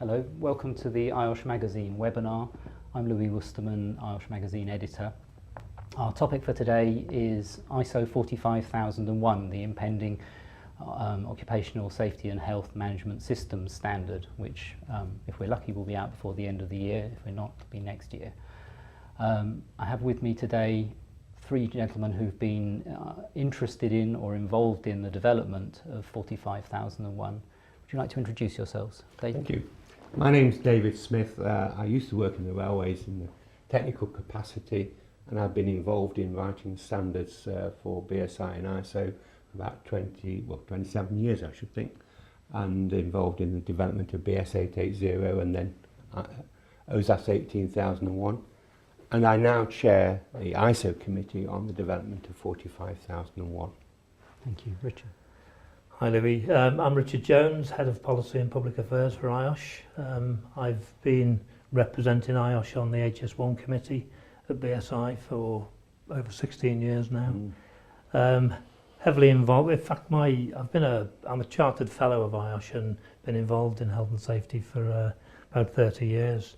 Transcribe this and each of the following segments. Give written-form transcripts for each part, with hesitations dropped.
Hello, welcome to the IOSH Magazine webinar. I'm Louis Worsterman, IOSH Magazine editor. Our topic for today is ISO 45001, the impending occupational safety and health management systems standard, which if we're lucky will be out before the end of the year. If we're not, it'll be next year. I have with me today three gentlemen who've been interested in or involved in the development of 45001. Would you like to introduce yourselves, David? Thank you. My name's David Smith. I used to work in the railways in the technical capacity, and I've been involved in writing standards for BSI and ISO for about 27 years, I should think, and involved in the development of BS 880 and then OHSAS 18001. And I now chair the ISO committee on the development of 45001. Thank you. Richard? Hi Louis, I'm Richard Jones, Head of Policy and Public Affairs for IOSH. I've been representing IOSH on the HS1 committee at BSI for over 16 years now. Heavily involved, in fact I'm a chartered fellow of IOSH and been involved in health and safety for about 30 years.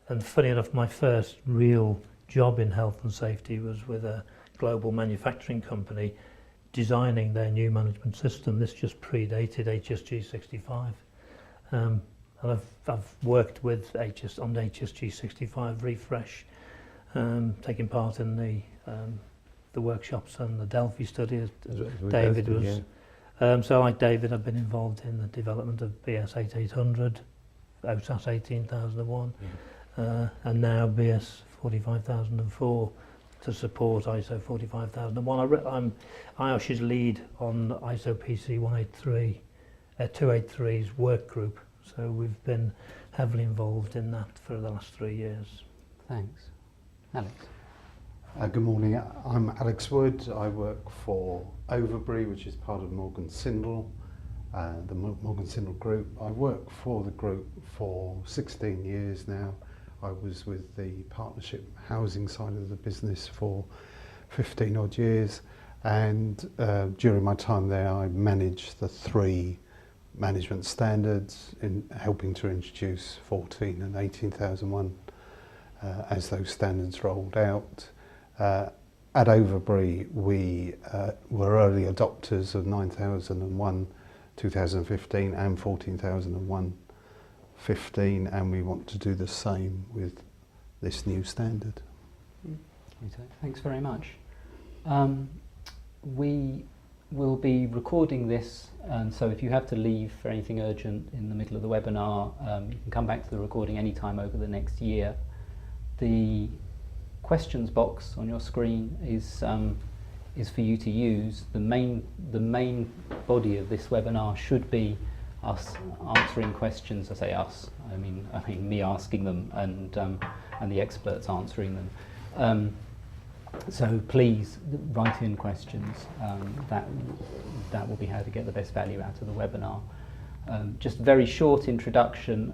And funny enough, my first real job in health and safety was with a global manufacturing company designing their new management system. This just predated HSG 65. And I've worked with on the HSG 65 refresh, taking part in the workshops and the Delphi study as David was. Yeah. So like David, I've been involved in the development of BS 8800, OHSAS 18001, and now BS 45004. To support ISO 45001. I'm IOSH's lead on ISO PC 183, 283's work group, so we've been heavily involved in that for the last 3 years. Thanks. Alex? Good morning, I'm Alex Wood. I work for Overbury, which is part of Morgan Sindall, the Morgan Sindall Group. I work for the group for 16 years now. I was with the partnership housing side of the business for 15 odd years, and during my time there I managed the 3 management standards in helping to introduce 14 and 18,001 as those standards rolled out. At Overbury we were early adopters of 9001 2015 and 14,001 15, and we want to do the same with this new standard. Thanks very much. We will be recording this, and so if you have to leave for anything urgent in the middle of the webinar, you can come back to the recording anytime over the next year. The questions box on your screen is for you to use. The main body of this webinar should be us answering questions. I say us, I mean me asking them and the experts answering them. So please write in questions. That will be how to get the best value out of the webinar. Just a very short introduction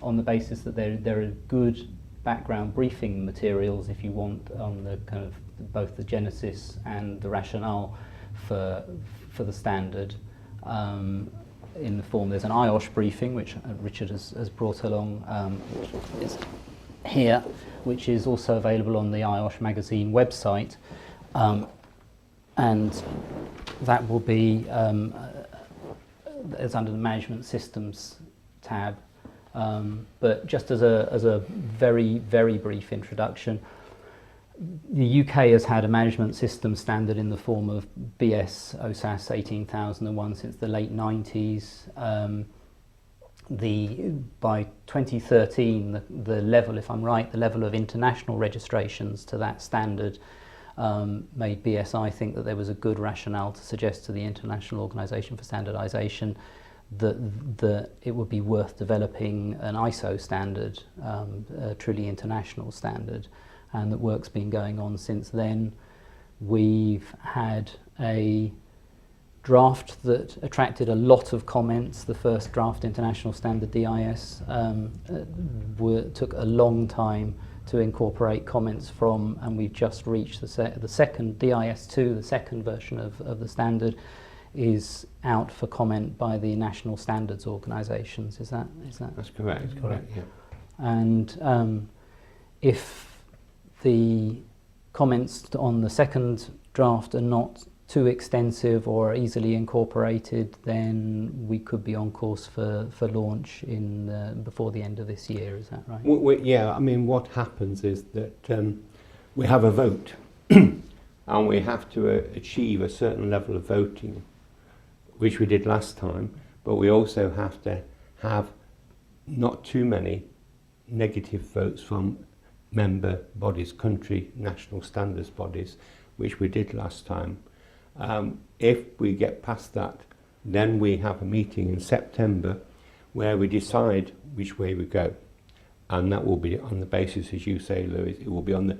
on the basis that there are good background briefing materials if you want on the kind of both the genesis and the rationale for the standard. In the form, there's an IOSH briefing which Richard has brought along, which is here, which is also available on the IOSH Magazine website, and that will be it's under the Management Systems tab. But just as a very brief introduction, the UK has had a management system standard in the form of BS OHSAS 18001 since the late 90s. By 2013, the level, if I'm right, the level of international registrations to that standard made BSI think that there was a good rationale to suggest to the International Organisation for Standardisation that it would be worth developing an ISO standard, a truly international standard. And that work's been going on since then. We've had a draft that attracted a lot of comments. The first draft international standard DIS took a long time to incorporate comments from, and we've just reached the second DIS2, the second version of the standard, is out for comment by the national standards organisations. Is that? That's correct. That's correct. Yeah. And if the comments on the second draft are not too extensive or easily incorporated, then we could be on course for launch before the end of this year. Is that right? Yeah, I mean, what happens is that we have a vote and we have to achieve a certain level of voting, which we did last time, but we also have to have not too many negative votes from member bodies, country national standards bodies, which we did last time. If we get past that, then we have a meeting in September where we decide which way we go. And that will be on the basis, as you say, Lewis, it will be on the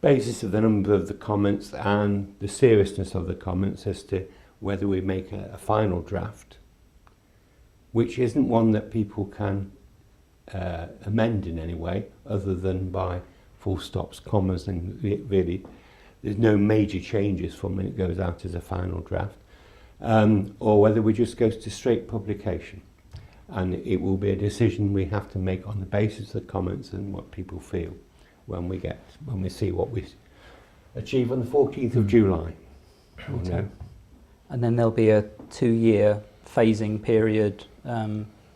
basis of the number of the comments and the seriousness of the comments as to whether we make a final draft, which isn't one that people can amend in any way other than by full stops, commas, and really there's no major changes from when it goes out as a final draft, or whether we just go to straight publication. And it will be a decision we have to make on the basis of the comments and what people feel when we see what we achieve on the 14th of July. Okay. And then there'll be a 2-year phasing period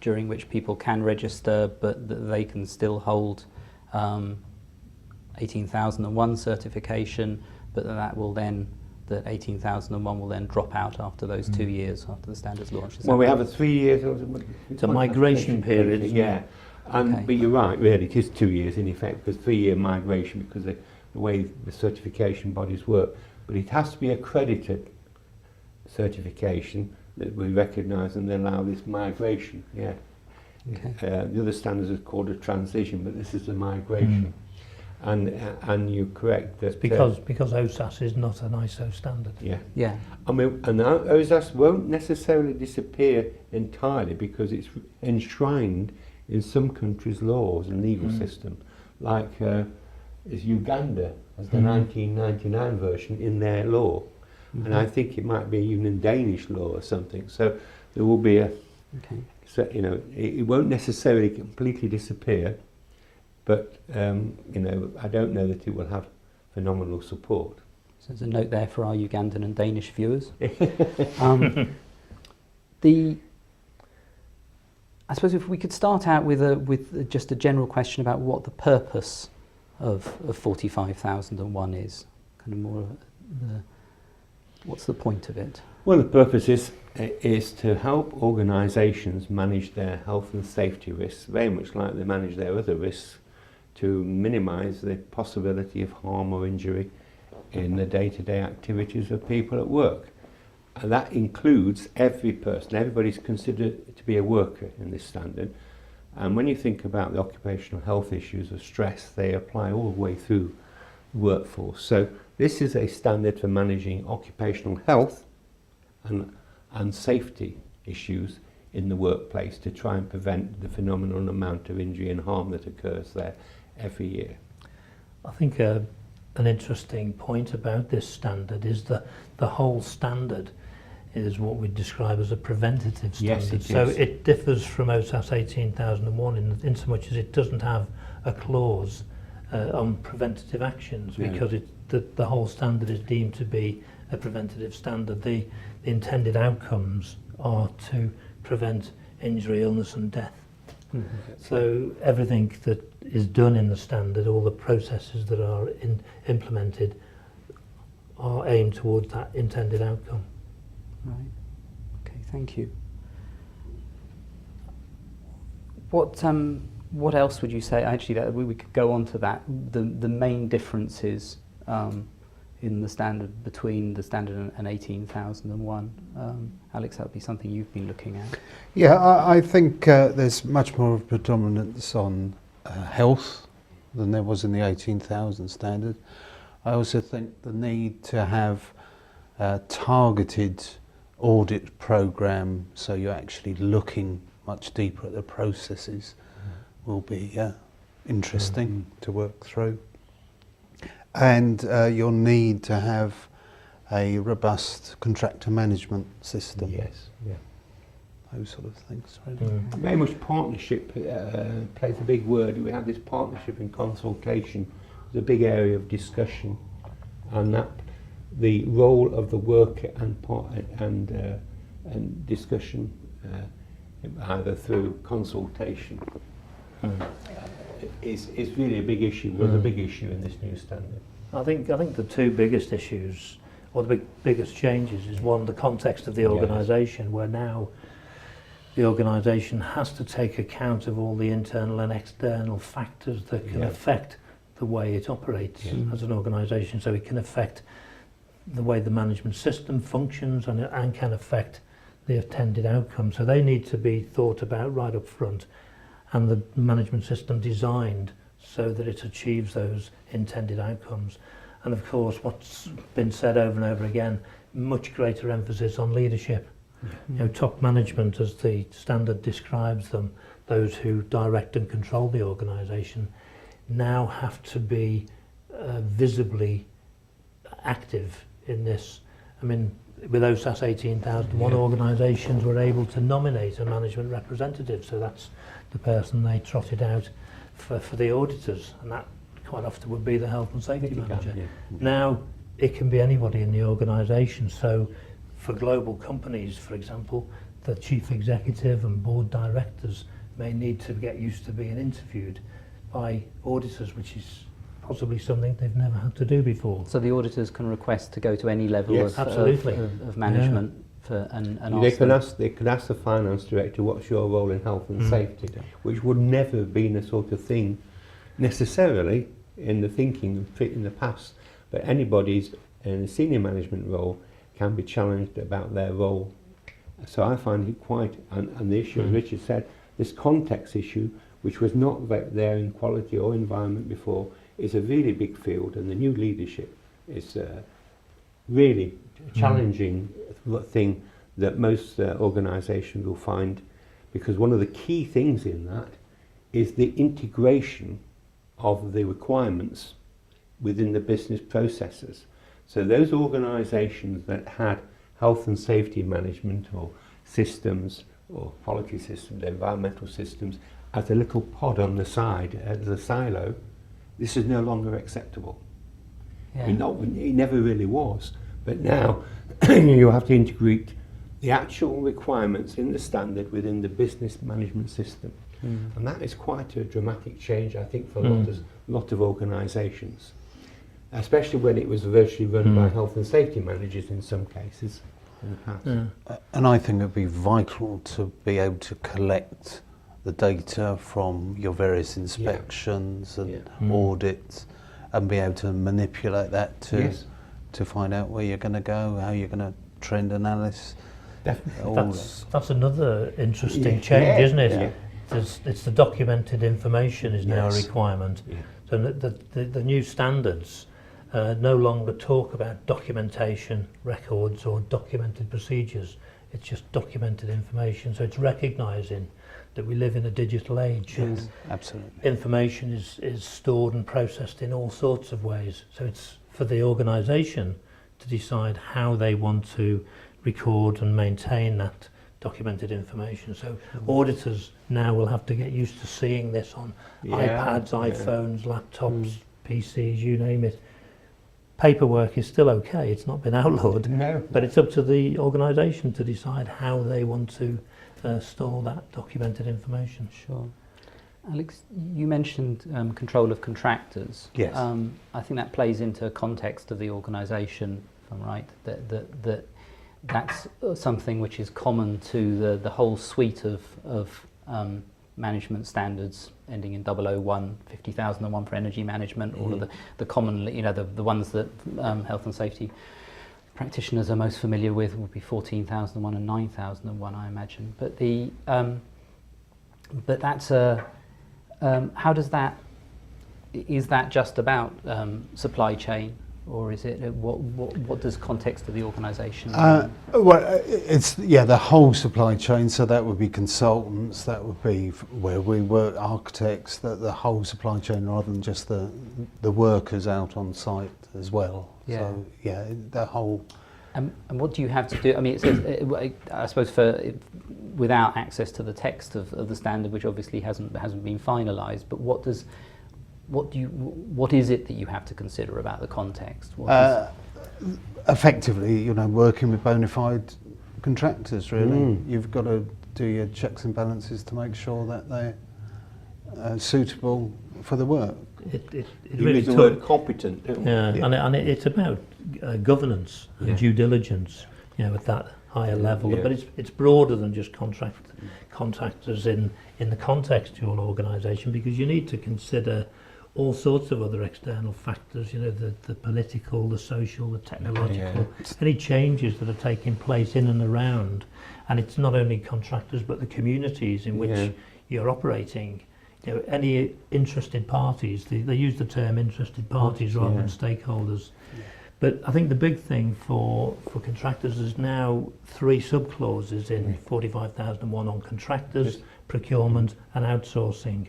during which people can register, but that they can still hold 18001 certification, but that 18001 will then drop out after those 2 years after the standards launch. Well, we have a 3 years. It's a migration period, isn't yeah. it? Okay. But you're right, really, it is 2 years in effect, because 3-year migration, because the way the certification bodies work. But it has to be accredited certification that we recognise and then allow this migration. Yeah. Okay. The other standards are called a transition, but this is a migration. And you're correct that Because OHSAS is not an ISO standard. yeah. Yeah. I mean, and OHSAS won't necessarily disappear entirely because it's enshrined in some countries' laws and legal system, like is Uganda as the 1999 version in their law, and I think it might be even in Danish law or something. So there will be a, so it won't necessarily completely disappear, but I don't know that it will have phenomenal support. So there's a note there for our Ugandan and Danish viewers. I suppose if we could start out with just a general question about what the purpose of 45001 is, kind of more what's the point of it? Well, the purpose is to help organisations manage their health and safety risks, very much like they manage their other risks, to minimise the possibility of harm or injury in the day-to-day activities of people at work. And that includes every person. Everybody's considered to be a worker in this standard. And when you think about the occupational health issues of stress, they apply all the way through the workforce. So this is a standard for managing occupational health and safety issues in the workplace to try and prevent the phenomenal amount of injury and harm that occurs there every year. I think an interesting point about this standard is that the whole standard is what we describe as a preventative standard. Yes, it so is. it differs from OHSAS 18001 in so much as it doesn't have a clause on preventative actions, because the whole standard is deemed to be a preventative standard. The intended outcomes are to prevent injury, illness and death. So everything that is done in the standard, all the processes that are implemented, are aimed towards that intended outcome. Right. Okay, thank you. What else would you say? Actually, that we could go on to that. The main differences in the standard between the standard and 18001. Alex, that would be something you've been looking at. Yeah, I think there's much more of a predominance on health than there was in the 18,000 standard. I also think the need to have a targeted audit program, so you're actually looking much deeper at the processes, will be interesting to work through. And you'll need to have a robust contractor management system. Yes, yeah. Those sort of things. Really. Very much partnership plays a big word. We have this partnership and consultation. It's a big area of discussion, and that the role of the worker and discussion, either through consultation, is really a big issue. Was a big issue in this new standard. I think the two biggest issues, or the biggest changes, is one, the context of the organisation, where now the organisation has to take account of all the internal and external factors that can affect the way it operates as an organisation. So it can affect the way the management system functions and can affect the intended outcome. So they need to be thought about right up front, and the management system designed so that it achieves those intended outcomes. And of course, what's been said over and over again, much greater emphasis on leadership. You know, top management, as the standard describes them, those who direct and control the organisation, now have to be visibly active in this. I mean, with OHSAS 18,001 organisations were able to nominate a management representative, so that's the person they trotted out for the auditors, and that quite often would be the health and safety manager. Now it can be anybody in the organisation, so for global companies, for example, the chief executive and board directors may need to get used to being interviewed by auditors, which is possibly something they've never had to do before. So the auditors can request to go to any level of management and they could ask the finance director, what's your role in health and safety, which would never have been a sort of thing necessarily in the thinking in the past, but anybody's in a senior management role can be challenged about their role. So I find it quite, and the issue, as Richard said, this context issue, which was not there in quality or environment before, is a really big field, and the new leadership is really challenging thing that most organisations will find, because one of the key things in that is the integration of the requirements within the business processes. So those organisations that had health and safety management or systems or quality systems, environmental systems, as a little pod on the side, as a silo, this is no longer acceptable. Yeah. It never really was, but now you have to integrate the actual requirements in the standard within the business management system. And that is quite a dramatic change, I think, for a lot of organisations, especially when it was virtually run by health and safety managers in some cases in the past. And I think it would be vital to be able to collect the data from your various inspections and audits, and be able to manipulate that to find out where you're going to go, how you're going to trend analysis. Definitely. That's another interesting change, isn't it? Yeah. It's the documented information is now a requirement. So the new standards no longer talk about documentation, records or documented procedures. It's just documented information. So it's recognising that we live in a digital age. Yes, absolutely. Information is stored and processed in all sorts of ways. So it's for the organisation to decide how they want to record and maintain that documented information. So auditors now will have to get used to seeing this on iPads, iPhones, laptops, PCs, you name it. Paperwork is still okay, it's not been outlawed, but it's up to the organisation to decide how they want to store that documented information. Sure. Alex, you mentioned control of contractors. Yes. I think that plays into context of the organisation, if I'm right, that's something which is common to the whole suite of management standards ending in 001, 50,001 for energy management, all of the common, the ones that health and safety practitioners are most familiar with would be 14,001 and 9,001, I imagine. But that's how does that, is that just about supply chain? Or is it what does context of the organisation mean? Well, it's the whole supply chain. So that would be consultants. That would be where we work, architects. The whole supply chain, rather than just the workers out on site as well. Yeah. So yeah, the whole. And what do you have to do? I mean, it says, I suppose, without access to the text of the standard, which obviously hasn't been finalised. But what is it that you have to consider about the context? Effectively, working with bona fide contractors. Really, you've got to do your checks and balances to make sure that they're suitable for the work. It You really use the word competent, don't you? Yeah, and it's about governance and due diligence, at that higher level. Yeah. But it's broader than just contractors in the context of your organisation, because you need to consider all sorts of other external factors, the political, the social, the technological, any changes that are taking place in and around. And it's not only contractors, but the communities in which you're operating. Any interested parties, they use the term interested parties rather than stakeholders. Yeah. But I think the big thing for contractors is now 3 sub-clauses in 45,001 on contractors, procurement and outsourcing.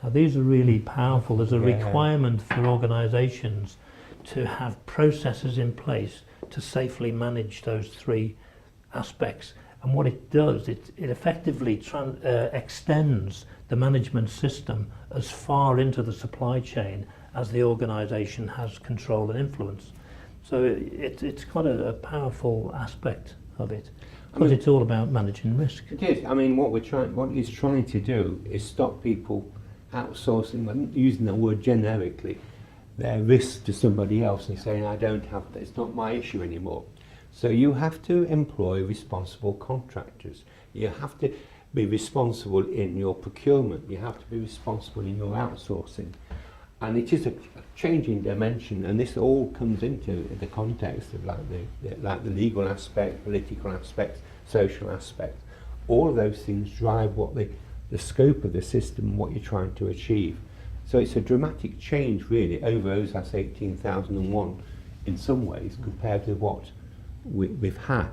Now these are really powerful. There's a requirement for organisations to have processes in place to safely manage those 3 aspects. And what it does, it effectively extends the management system as far into the supply chain as the organisation has control and influence. So it's quite a powerful aspect of it, because it's all about managing risk. It is. I mean, what he's trying to do is stop people outsourcing, using the word generically, their risk to somebody else and saying, I don't have that, it's not my issue anymore. So you have to employ responsible contractors. You have to be responsible in your procurement. You have to be responsible in your outsourcing. And it is a changing dimension, and this all comes into the context of like the legal aspect, political aspect, social aspect. All of those things drive what the scope of the system, what you're trying to achieve. So it's a dramatic change really over OHSAS 18001 in some ways compared to what we've had.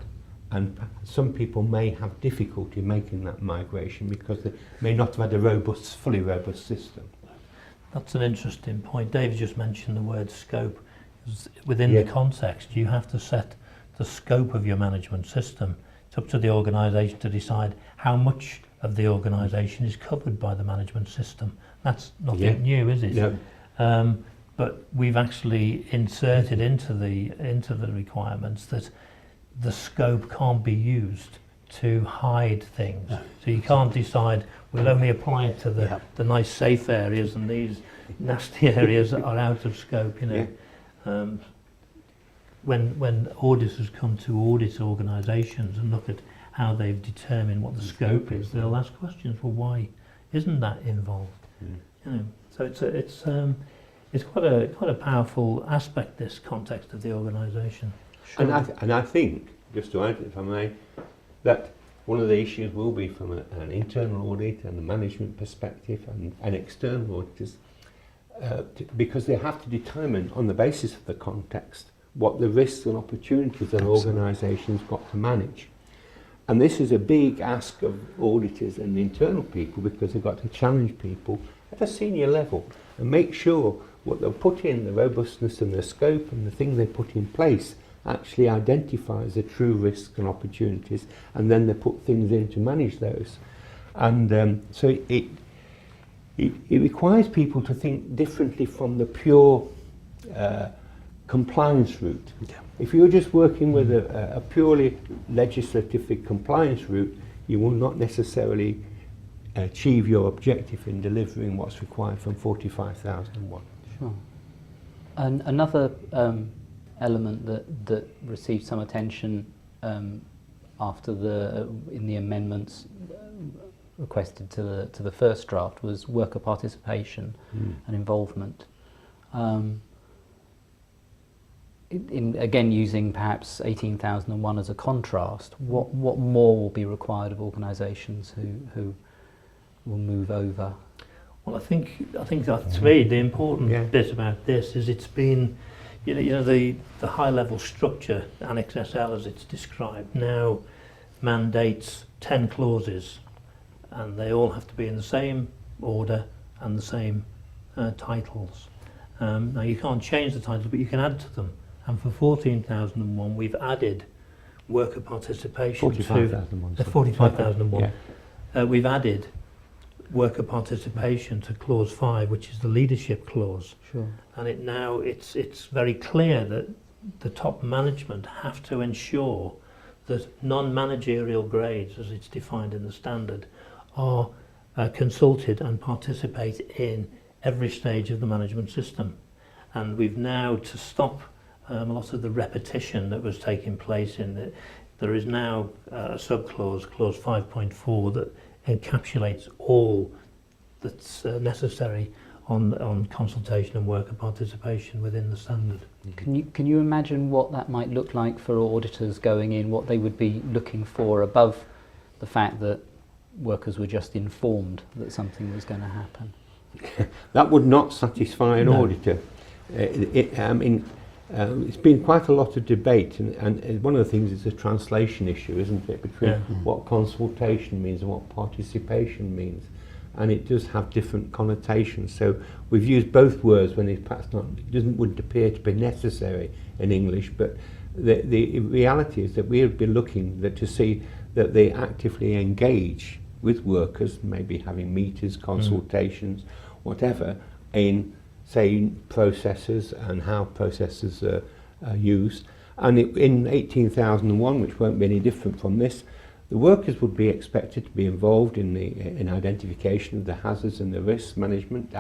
And some people may have difficulty making that migration because they may not have had a fully robust system. That's an interesting point. Dave just mentioned the word scope. Within the context, you have to set the scope of your management system. It's up to the organisation to decide how much of the organisation is covered by the management system. That's nothing new, is it? No. But we've actually inserted into the requirements that the scope can't be used to hide things. So you can't decide we'll only apply it to the nice safe areas and these nasty areas are out of scope. When auditors come to audit organisations and look at how they've determined what the scope is, they'll ask questions. Well, why isn't that involved? So it's quite a powerful aspect, this context of the organisation. Sure. And I think, just to add, if I may, that one of the issues will be from an internal audit and a management perspective and external auditors, because they have to determine on the basis of the context what the risks and opportunities an organisation's got to manage. And this is a big ask of auditors and internal people, because they've got to challenge people at a senior level and make sure what they'll put in, the robustness and the scope and the thing they put in place actually identifies the true risks and opportunities, and then they put things in to manage those. And so it requires people to think differently from the pure compliance route. If you're just working with a purely legislative compliance route, you will not necessarily achieve your objective in delivering what's required from 45,001. Sure. And another element that received some attention after in the amendments requested to the first draft was worker participation and involvement. Again, using perhaps 18,001 as a contrast, what more will be required of organisations who will move over? Well, I think that, to me, the important bit about this is it's been, the high level structure, Annex SL as it's described, now mandates 10 clauses, and they all have to be in the same order and the same titles. Now you can't change the titles, but you can add to them And for 14,001, we've added worker participation 45,001. 45,001. Yeah. We've added worker participation to clause 5, which is the leadership clause. Sure. And it's very clear that the top management have to ensure that non-managerial grades, as it's defined in the standard, are consulted and participate in every stage of the management system. And we've now, to stop a lot of the repetition that was taking place in the, there is now a subclause, clause 5.4, that encapsulates all that's necessary on consultation and worker participation within the standard. Can you imagine what that might look like for auditors going in, what they would be looking for above the fact that workers were just informed that something was going to happen? That would not satisfy an No. auditor. It's been quite a lot of debate, and one of the things is a translation issue, isn't it, between Yeah. what consultation means and what participation means, and it does have different connotations. So we've used both words when it perhaps not, wouldn't appear to be necessary in English, but the reality is that we would be looking to see that they actively engage with workers, maybe having meetings, consultations, whatever, in say processes and how processes are used. And in 18,001, which won't be any different from this, the workers would be expected to be involved in identification of the hazards and the risk management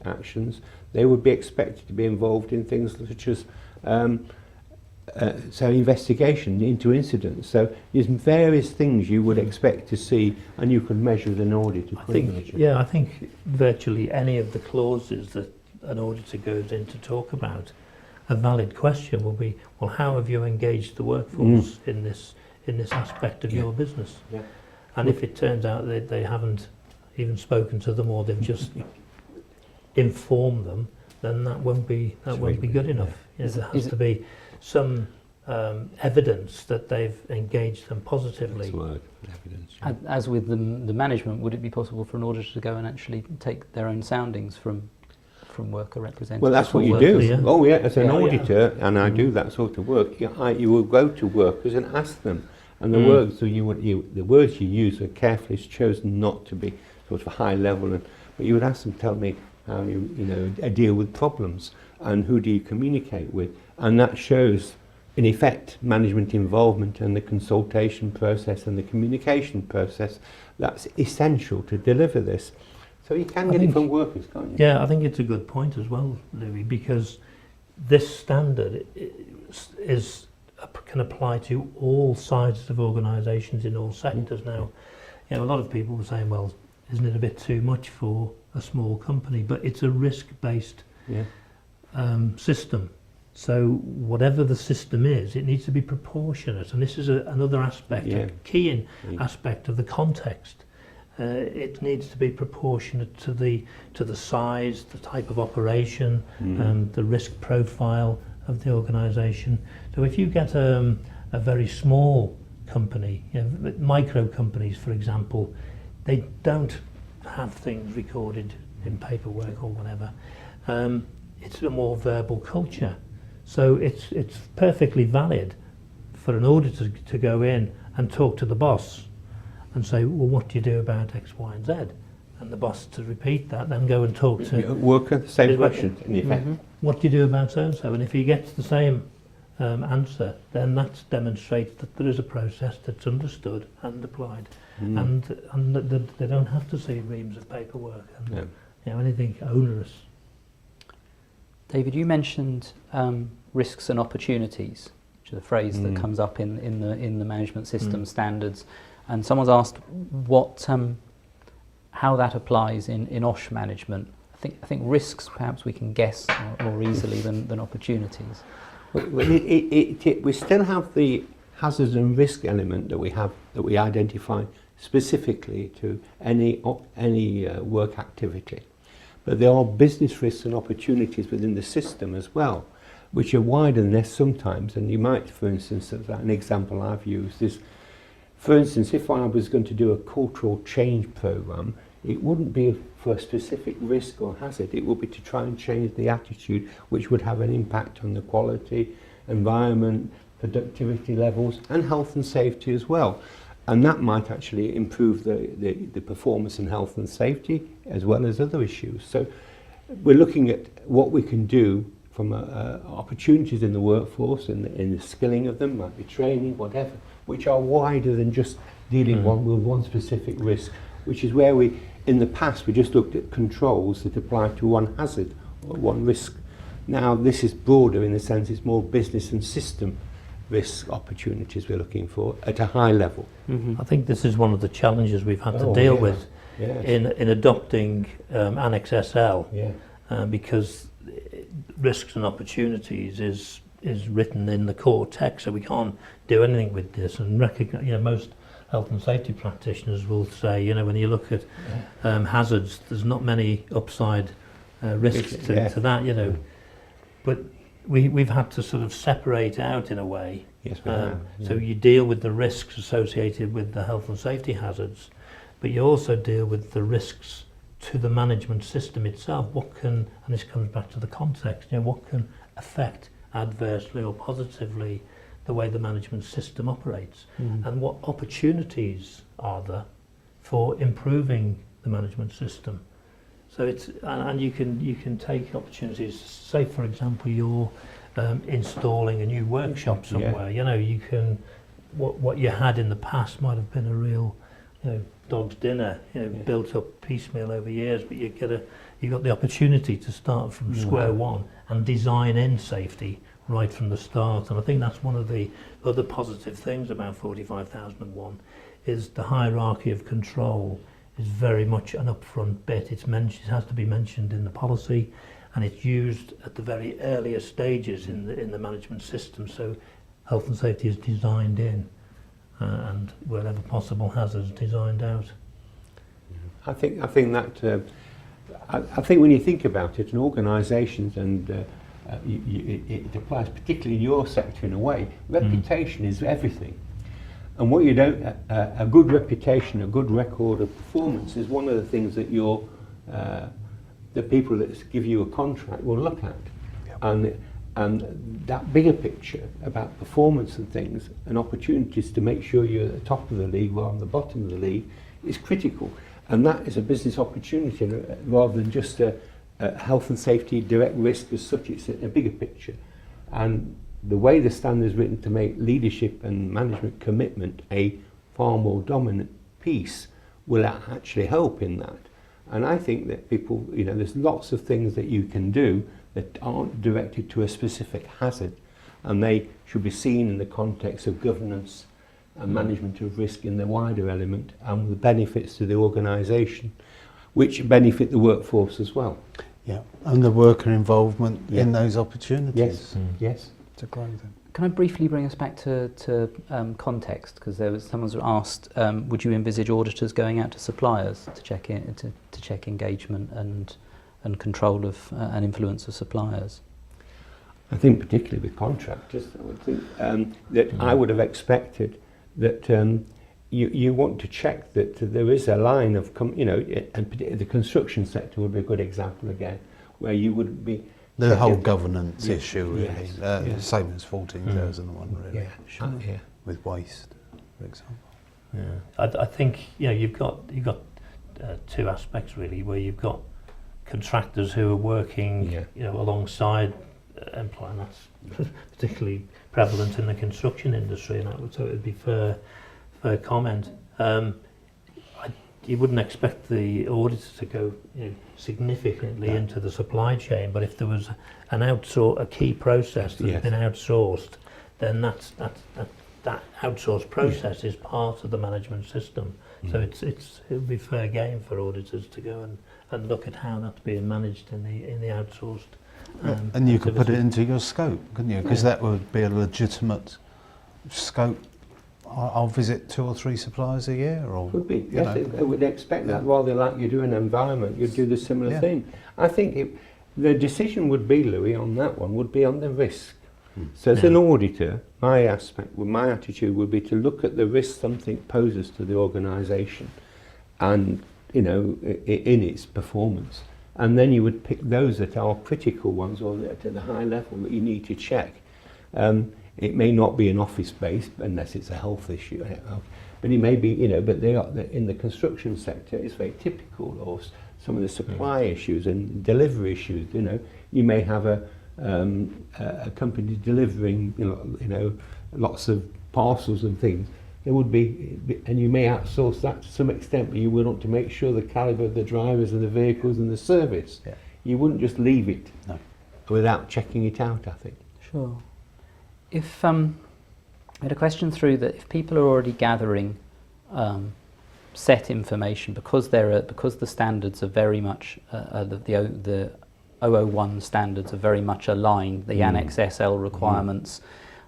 actions. They would be expected to be involved in things such as investigation into incidents. So there's various things you would expect to see, and you can measure with an audit. I think virtually any of the clauses that an auditor goes in to talk about, a valid question will be, well, how have you engaged the workforce in this aspect of your business? Yeah. And if it turns out that they haven't even spoken to them, or they've just informed them, then that won't be good enough. Yeah, there has to be some evidence that they've engaged them positively. Evidence. As with the management, would it be possible for an auditor to go and actually take their own soundings from worker representatives? Well, that's what you Workers, do. yeah. Oh, yeah, as an Yeah, auditor, and I do that sort of work. You will go to workers and ask them, and the words the words you use are carefully chosen not to be sort of high level, but you would ask them, tell me how you deal with problems, and who do you communicate with, and that shows, in effect, management involvement and the consultation process and the communication process. That's essential to deliver this. So you can get it from workers, can't you? Yeah, I think it's a good point as well, Louis, because this standard can apply to all sizes of organisations in all sectors now. A lot of people were saying, well, isn't it a bit too much for a small company? But it's a risk-based system. So whatever the system is, it needs to be proportionate. And this is another aspect, a key aspect of the context. It needs to be proportionate to the size, the type of operation, and the risk profile of the organisation. So if you get a very small company, micro companies, for example, they don't have things recorded in paperwork or whatever. It's a more verbal culture. So it's perfectly valid for an auditor to go in and talk to the boss and say, well, what do you do about X, Y, and Z? And the boss to repeat that, then go and talk to worker, the same question, in effect. What do you do about so-and-so? And if he gets the same answer, then that demonstrates that there is a process that's understood and applied, and that they don't have to see reams of paperwork and anything onerous. David, you mentioned risks and opportunities, which is a phrase that comes up in the management system standards. And someone's asked how that applies in OHSH management. I think risks perhaps we can guess more easily than opportunities. We still have the hazards and risk element that we identify specifically to any work activity. But there are business risks and opportunities within the system as well, which are wider than this sometimes. And you might, for instance, an example I've used is, for instance, if I was going to do a cultural change program, it wouldn't be for a specific risk or hazard. It would be to try and change the attitude, which would have an impact on the quality, environment, productivity levels, and health and safety as well. And that might actually improve the performance in health and safety as well as other issues. So we're looking at what we can do from opportunities in the workforce, in the skilling of them, might be training, whatever, which are wider than just dealing with one specific risk, which is where we, in the past, we just looked at controls that apply to one hazard or one risk. Now this is broader in the sense it's more business and system risk opportunities we're looking for at a high level. I think this is one of the challenges we've had to deal with in adopting Annex SL, because risks and opportunities is written in the core text, so we can't do anything with this. And recognize, most health and safety practitioners will say, when you look at hazards, there's not many upside risks to that, but we've had to sort of separate out in a way. Yes, we have. So you deal with the risks associated with the health and safety hazards, but you also deal with the risks to the management system itself. What can, and this comes back to the context, what can affect adversely or positively the way the management system operates, and what opportunities are there for improving the management system. So it's, and you can take opportunities. Say, for example, you're installing a new workshop somewhere. You can, what you had in the past might have been a real, dog's dinner, built up piecemeal over years, but you got the opportunity to start from square one and design in safety right from the start. And I think that's one of the other positive things about 45001 is the hierarchy of control is very much an upfront bit. It has to be mentioned in the policy, and it's used at the very earliest stages in the management system. So health and safety is designed in, and wherever possible, hazards designed out. I think that I think when you think about it, in organisations, and it applies particularly in your sector in a way, reputation is everything. And what you don't, a good reputation, a good record of performance is one of the things that the people that give you a contract will look at. And that bigger picture about performance and things and opportunities to make sure you're at the top of the league or on the bottom of the league is critical. And that is a business opportunity rather than just a health and safety direct risk as such. It's a bigger picture. And the way the standard is written to make leadership and management commitment a far more dominant piece will actually help in that. And I think that people, there's lots of things that you can do that aren't directed to a specific hazard, and they should be seen in the context of governance and management of risk in the wider element, and the benefits to the organisation, which benefit the workforce as well. Yeah, and the worker involvement in those opportunities. Yes. To grow them. Can I briefly bring us back to context? Because someone's asked, would you envisage auditors going out to suppliers to check engagement and control of and influence of suppliers? I think particularly with contractors, I would think that I would have expected that you want to check that there is a line of, and the construction sector would be a good example again, where you would be the whole governance issue, really. Same as 14,001, really. With waste, for example. I think you've got two aspects really, where you've got contractors who are working alongside employers. That's particularly prevalent in the construction industry, and so it would be fair comment. You wouldn't expect the auditor to go significantly into the supply chain, but if there was a key process that had been outsourced, then that outsourced process is part of the management system. So it would be fair game for auditors to go and look at how that's being managed in the outsourced. And you could put it into your scope, couldn't you? Because that would be a legitimate scope. I'll visit 2 or 3 suppliers a year, or could be. Yes, I would expect that. Rather like you do in environment, you'd do the similar thing. I think the decision would be, Louis, on that one would be on the risk. So as an auditor, my attitude would be to look at the risk something poses to the organisation, and in its performance, and then you would pick those that are critical ones or at the high level that you need to check. It may not be an office space unless it's a health issue, but it may be, but they are in the construction sector. It's very typical, or some of the supply issues and delivery issues. You may have a company delivering, lots of parcels and things. There would be, and you may outsource that to some extent, but you would want to make sure the calibre of the drivers and the vehicles and the service. Yeah. You wouldn't just leave it without checking it out, I think. Sure. If I had a question through that, if people are already gathering set information because the standards are very much the 001 standards are very much aligned, the Annex SL requirements.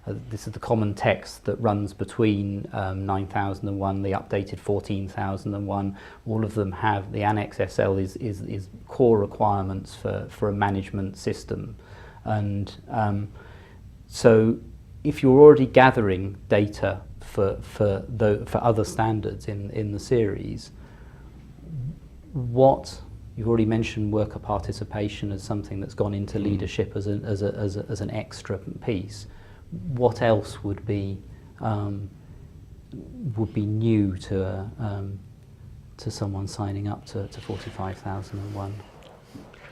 This is the common text that runs between 9001, the updated 14001. All of them have the Annex SL is core requirements for a management system, and so if you're already gathering data for other standards in the series, what you've already mentioned worker participation as something that's gone into leadership as an extra piece. What else would be new to someone signing up to 45001?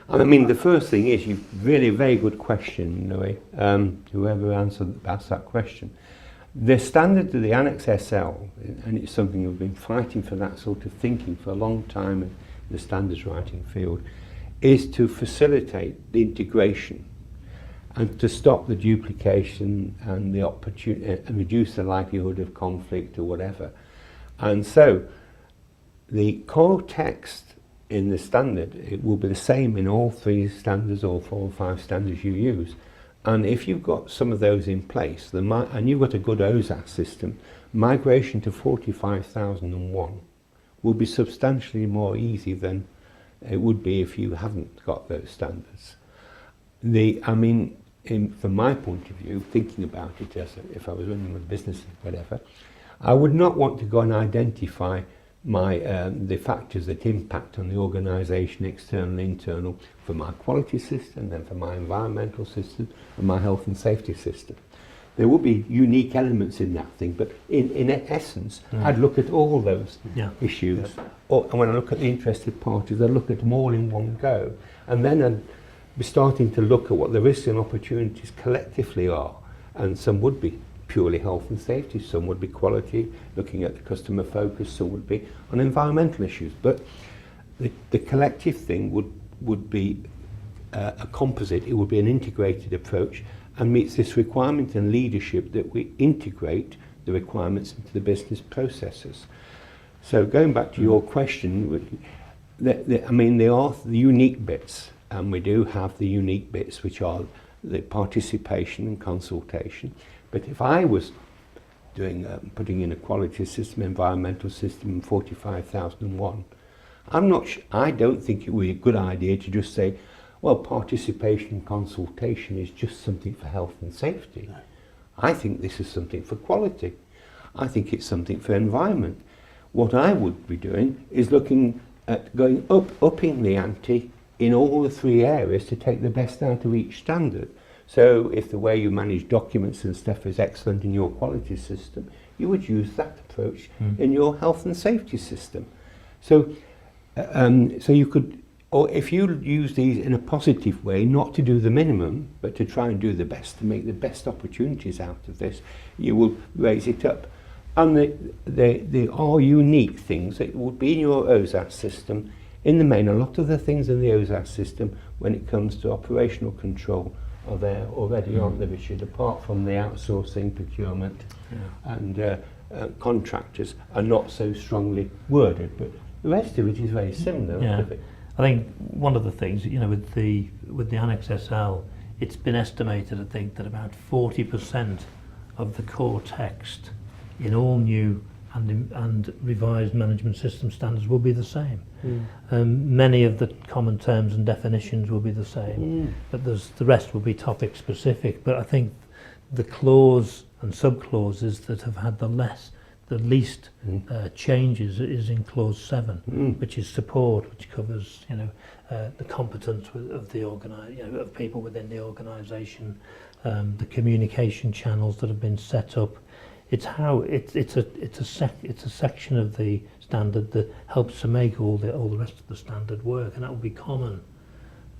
I mean, the first thing is, you've really a very good question, Louis, whoever asked that question. The standard of the Annex SL, and it's something we've been fighting for, that sort of thinking for a long time in the standards writing field, is to facilitate the integration and to stop the duplication and the opportunity and reduce the likelihood of conflict or whatever. And so the core text in the standard, it will be the same in all 3 standards or 4 or 5 standards you use. And if you've got some of those in place, and you've got a good OHSAS system, migration to 45001 will be substantially more easy than it would be if you haven't got those standards. From my point of view, thinking about it as if I was running a business or whatever, I would not want to go and identify the factors that impact on the organisation, external and internal, for my quality system, then for my environmental system and my health and safety system. There will be unique elements in that thing, but in essence, I'd look at all those issues. And when I look at the interested parties, I look at them all in one go. And then I'd be starting to look at what the risks and opportunities collectively are. And some would be purely health and safety, some would be quality, looking at the customer focus, some would be on environmental issues. But the collective thing would be a composite, it would be an integrated approach, and meets this requirement in leadership that we integrate the requirements into the business processes. So going back to your question, there are the unique bits, and we do have the unique bits, which are the participation and consultation. But if I was putting in a quality system, environmental system in 45001, I don't think it would be a good idea to just say, well, participation and consultation is just something for health and safety. No. I think this is something for quality. I think it's something for environment. What I would be doing is looking at upping the ante in all the 3 areas to take the best out of each standard. So if the way you manage documents and stuff is excellent in your quality system, you would use that approach in your health and safety system. So you could, or if you use these in a positive way, not to do the minimum, but to try and do the best, to make the best opportunities out of this, you will raise it up. And there are unique things that would be in your OHSAS system. In the main, a lot of the things in the OHSAS system, when it comes to operational control, are there already, aren't they, Richard? Apart from the outsourcing, procurement, and contractors are not so strongly worded, but the rest of it is very similar. Yeah. I think one of the things, with the Annex SL, it's been estimated, I think, that about 40% of the core text in all new and revised management system standards will be the same. Many of the common terms and definitions will be the same, but the rest will be topic specific. But I think the clause and sub-clauses that have had the least changes is in clause 7, which is support, which covers the competence of the of people within the organisation, the communication channels that have been set up. It's how it's a section of the standard that helps to make all the rest of the standard work, and that will be common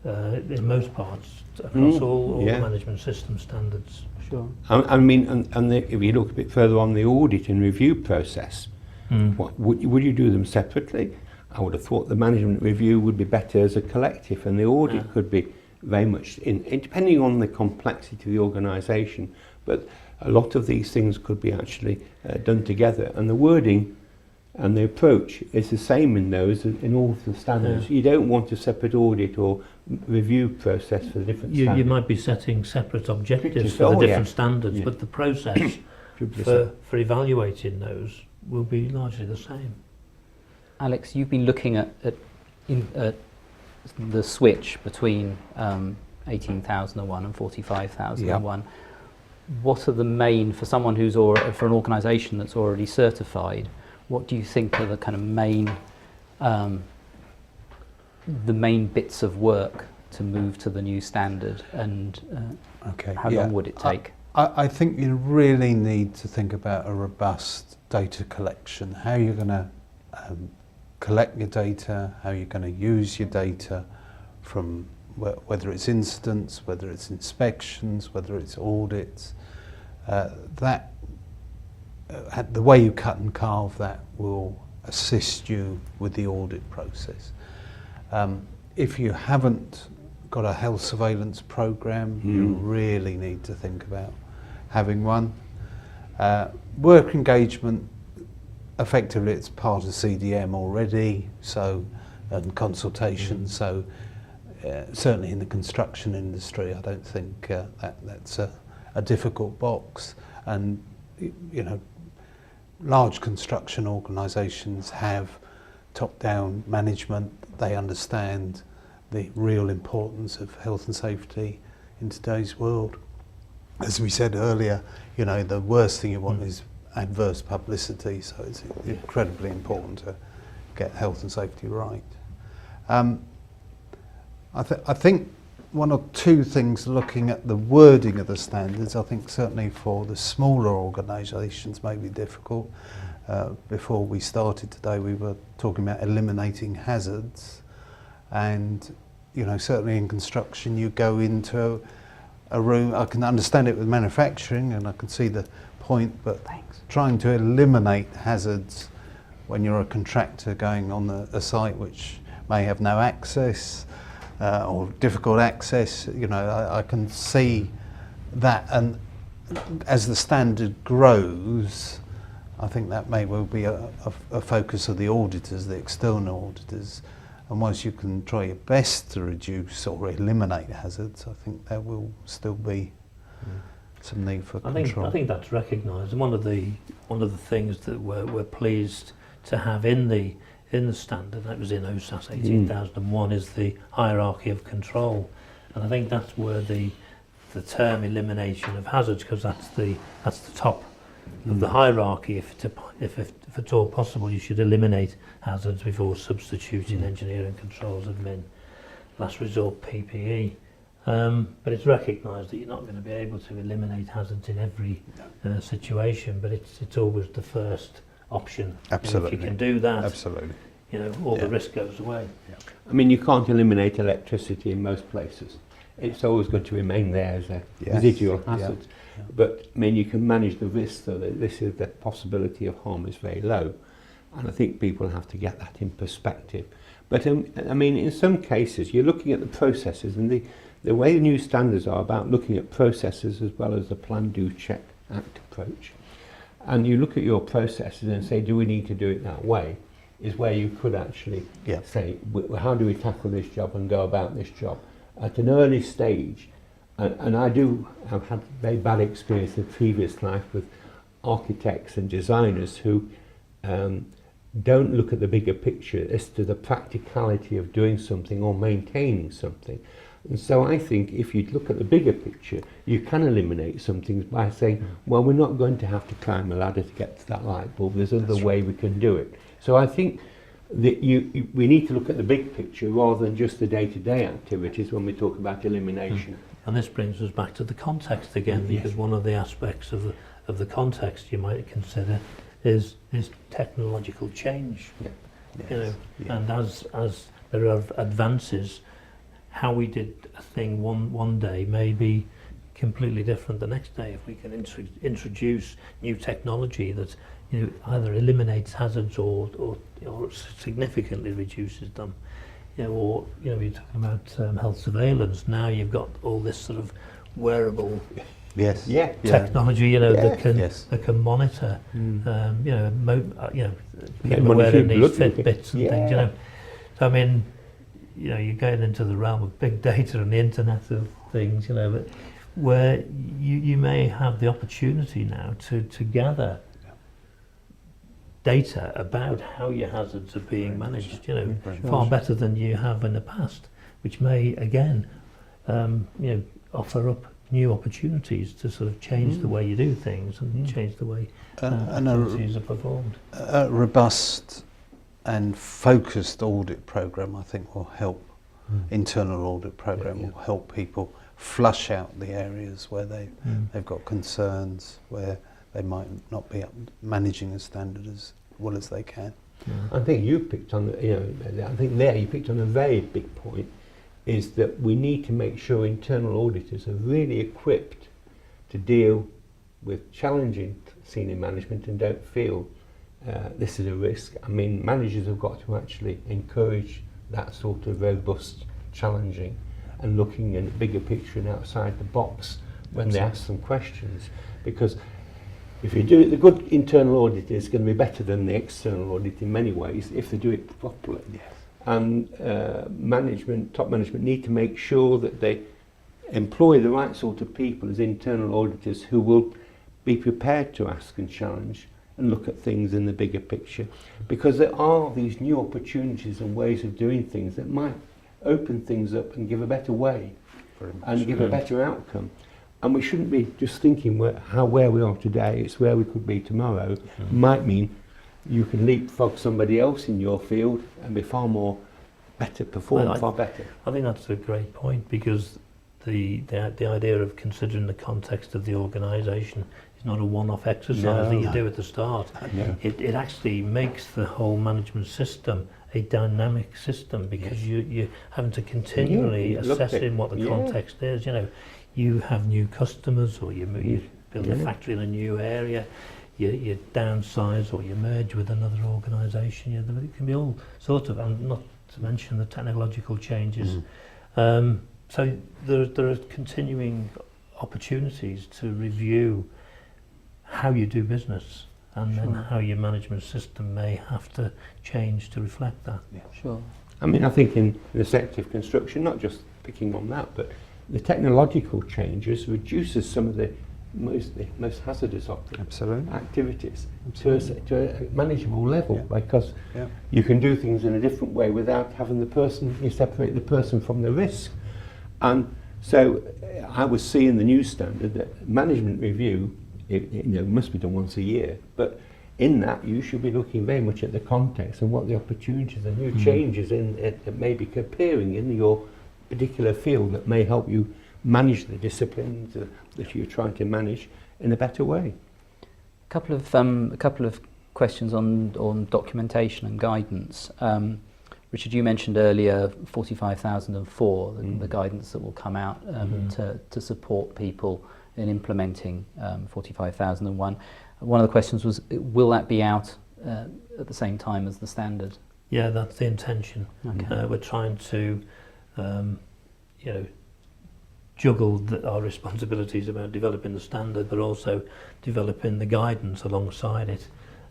in most parts across all the management system standards. Sure. I mean, if you look a bit further on the audit and review process, would you do them separately? I would have thought the management review would be better as a collective, and the audit could be very much in depending on the complexity of the organisation. But a lot of these things could be actually done together, and the wording and the approach is the same in those in all of the standards. You don't want a separate audit or review process for the different standards. You might be setting separate objectives for the different standards, but the process for evaluating those will be largely the same. Alex, you've been looking at the switch between 18,001 and 45,001. What are the main, for someone who's for an organisation that's already certified, what do you think are the kind of main bits of work to move to the new standard, and how long would it take? I think you really need to think about a robust data collection, how you're going to collect your data, how you're going to use your data, from whether it's incidents, whether it's inspections, whether it's audits. The way you cut and carve that will assist you with the audit process. If you haven't got a health surveillance program, you really need to think about having one. Work engagement, effectively it's part of CDM already, and consultation, so certainly in the construction industry I don't think that's a difficult box. And you know, large construction organisations have top-down management. They understand the real importance of health and safety in today's world. As we said earlier, you know, the worst thing you want is adverse publicity, so it's incredibly important to get health and safety right. I think one or two things looking at the wording of the standards, I think certainly for the smaller organisations may be difficult. Before we started today we were talking about eliminating hazards, and you know, certainly in construction you go into a room, I can understand it with manufacturing and I can see the point, but trying to eliminate hazards when you're a contractor going on a site which may have no access or difficult access, you know, I can see that, and as the standard grows I think that may well be a focus of the auditors, the external auditors, and once you can try your best to reduce or eliminate hazards, I think there will still be some need for control. I think that's recognised, and one of the things that we're pleased to have in the standard, that was in OHSAS 18001, is the hierarchy of control, and I think that's where the term elimination of hazards, because that's the top of the hierarchy. If at all possible, you should eliminate hazards before substituting engineering controls, admin, last resort PPE. But it's recognised that you're not going to be able to eliminate hazards in every situation, but it's always the first option. Absolutely. If you can do that, absolutely, you know, all the risk goes away. I mean, you can't eliminate electricity in most places. It's always going to remain there as a residual hazard. But I mean, you can manage the risk so that the possibility of harm is very low, and I think people have to get that in perspective. But I mean, in some cases you're looking at the processes, and the way the new standards are about looking at processes as well as the plan, do, check, act approach, and you look at your processes and say, do we need to do it that way, is where you could actually say, how do we tackle this job and go about this job at an early stage. And I've had very bad experience in previous life with architects and designers who don't look at the bigger picture as to the practicality of doing something or maintaining something. And so I think if you look at the bigger picture, you can eliminate some things by saying, well, we're not going to have to climb a ladder to get to that light bulb. There's another way we can do it. So I think that we need to look at the big picture rather than just the day-to-day activities when we talk about elimination And this brings us back to the context again, because one of the aspects of the context you might consider is technological change. Yeah. You know, Yeah. and as there are advances, how we did a thing one day may be completely different the next day. If we can introduce new technology that, you know, either eliminates hazards or significantly reduces them, you know, or, you know, you're talking about health surveillance. Now you've got all this sort of wearable Yes. Yeah. technology, you know, Yeah. that can monitor, you know, people monitor wearing your these blood Fitbits and yeah. things, you know. So I mean, you know, you're going into the realm of big data and the Internet of Things, you know, but where you may have the opportunity now to gather data about how your hazards are being managed, you know, far better than you have in the past, which may again, you know, offer up new opportunities to sort of change the way you do things and change the way activities are performed. A robust and focused audit program, I think, will help. Internal audit program will help people flush out the areas where they've got concerns, where they might not be managing the standard as well as they can. I think you picked on, you picked on a very big point, is that we need to make sure internal auditors are really equipped to deal with challenging senior management and don't feel this is a risk. I mean, managers have got to actually encourage that sort of robust challenging and looking at a bigger picture and outside the box when they ask some questions, because if you do it, the good internal audit is going to be better than the external audit in many ways if they do it properly. Yes. And top management need to make sure that they employ the right sort of people as internal auditors who will be prepared to ask and challenge and look at things in the bigger picture, because there are these new opportunities and ways of doing things that might open things up and give a better way and give a better outcome. And we shouldn't be just thinking where we are today, it's where we could be tomorrow. Might mean you can leapfrog somebody else in your field and be far better. I think that's a great point, because the idea of considering the context of the organisation is not a one-off exercise that you do at the start. It actually makes the whole management system a dynamic system, because you're having to continually assessing what the context is. You know, you have new customers, or you build a factory in a new area, you downsize or you merge with another organisation. You know, it can be all sorts of, and not to mention the technological changes. So there are continuing opportunities to review how you do business, and then how your management system may have to change to reflect that. Yeah. Sure. I mean, I think in the sector of construction, not just picking on that, but the technological changes reduces some of the most hazardous activities to a manageable level, because you can do things in a different way without having you separate the person from the risk. And so I was seeing the new standard that management review, must be done once a year, but in that you should be looking very much at the context and what the opportunities and new changes that may be appearing in your particular field that may help you manage the disciplines that you're trying to manage in a better way. A couple of questions on documentation and guidance. Richard, you mentioned earlier 45,004, the guidance that will come out to support people in implementing 45,001. One of the questions was, will that be out at the same time as the standard? Yeah, that's the intention. Okay. We're trying to juggle our responsibilities about developing the standard, but also developing the guidance alongside it,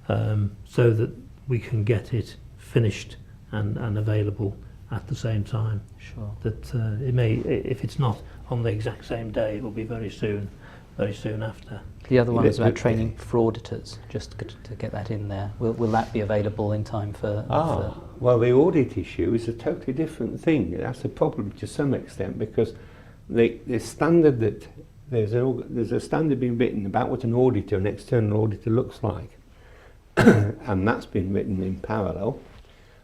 so that we can get it finished and available at the same time. Sure. That it may, if it's not on the exact same day, it will be very soon after. The other one is about training for auditors, just to get that in there. Will that be available in time for... Well, the audit issue is a totally different thing. That's a problem to some extent, because the standard that there's a standard being written about what an external auditor looks like, and that's been written in parallel.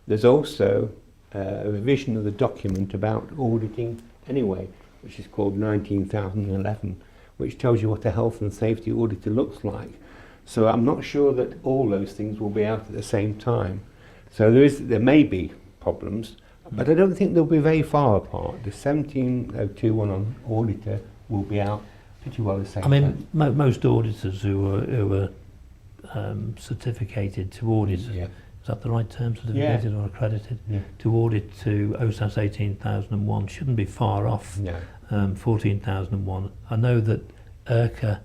There's also a revision of the document about auditing anyway, which is called 19,011, which tells you what a health and safety auditor looks like. So I'm not sure that all those things will be out at the same time. So there may be problems, but I don't think they'll be very far apart. The 17021 on auditor will be out pretty well the same I mean, time. most auditors who are certificated to audit, Yeah. is that the right term, certificated or accredited, to audit to OHSAS 18001 shouldn't be far off No. 14,001. I know that IRCA,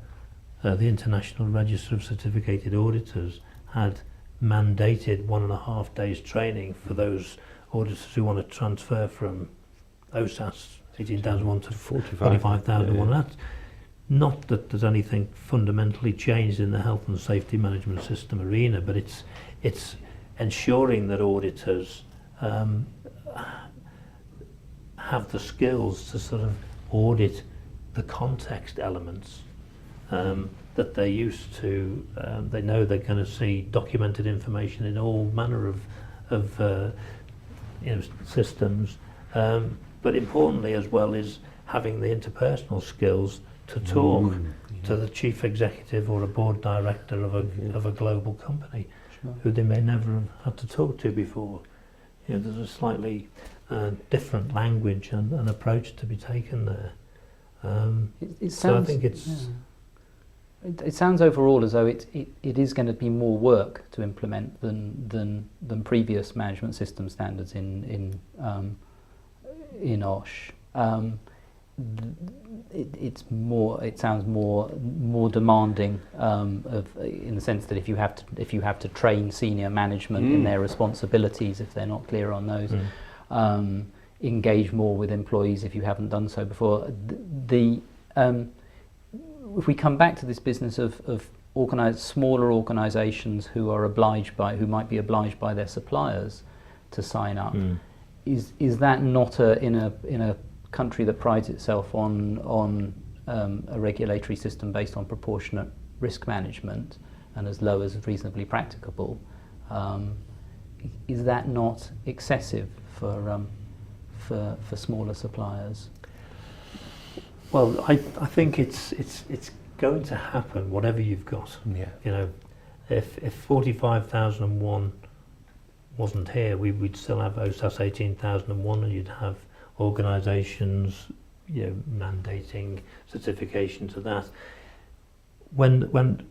the International Register of Certificated Auditors, had mandated 1.5 days training for those auditors who want to transfer from OHSAS 18,001 to 45,001. Yeah. That's not that there's anything fundamentally changed in the health and safety management system arena, but it's ensuring that auditors have the skills to sort of audit the context elements that they're used to. They know they're going to see documented information in all manner of systems, but importantly as well is having the interpersonal skills to talk to the chief executive or a board director of a global company, who they may never have had to talk to before. There's a slightly different language and approach to be taken there. It sounds, so I think it's... Yeah. It sounds overall as though it is going to be more work to implement than previous management system standards in OSH. It sounds more demanding in the sense that if you have to train senior management in their responsibilities if they're not clear on those, engage more with employees if you haven't done so before. If we come back to this business of smaller organisations who might be obliged by their suppliers to sign up, is that not in a country that prides itself on a regulatory system based on proportionate risk management and as low as reasonably practicable? Is that not excessive for smaller suppliers? Well, I think it's going to happen whatever you've got. Yeah. If 45,001 wasn't here, we'd still have OHSAS 18,001, and you'd have organisations, mandating certification to that. When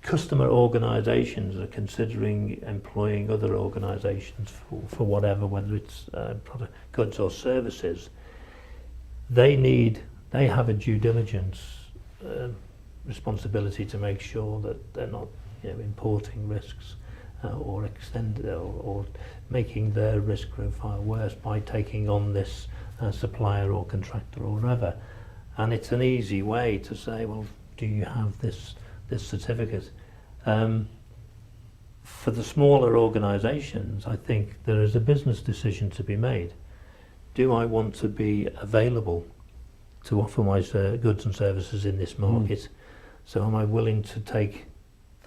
customer organisations are considering employing other organisations for whatever, whether it's product, goods or services, they have a due diligence responsibility to make sure that they're not importing risks or extended or making their risk profile worse by taking on this supplier or contractor or whatever. And it's an easy way to say, well, do you have this certificate? For the smaller organisations, I think there is a business decision to be made. Do I want to be available to offer my goods and services in this market? So am I willing to take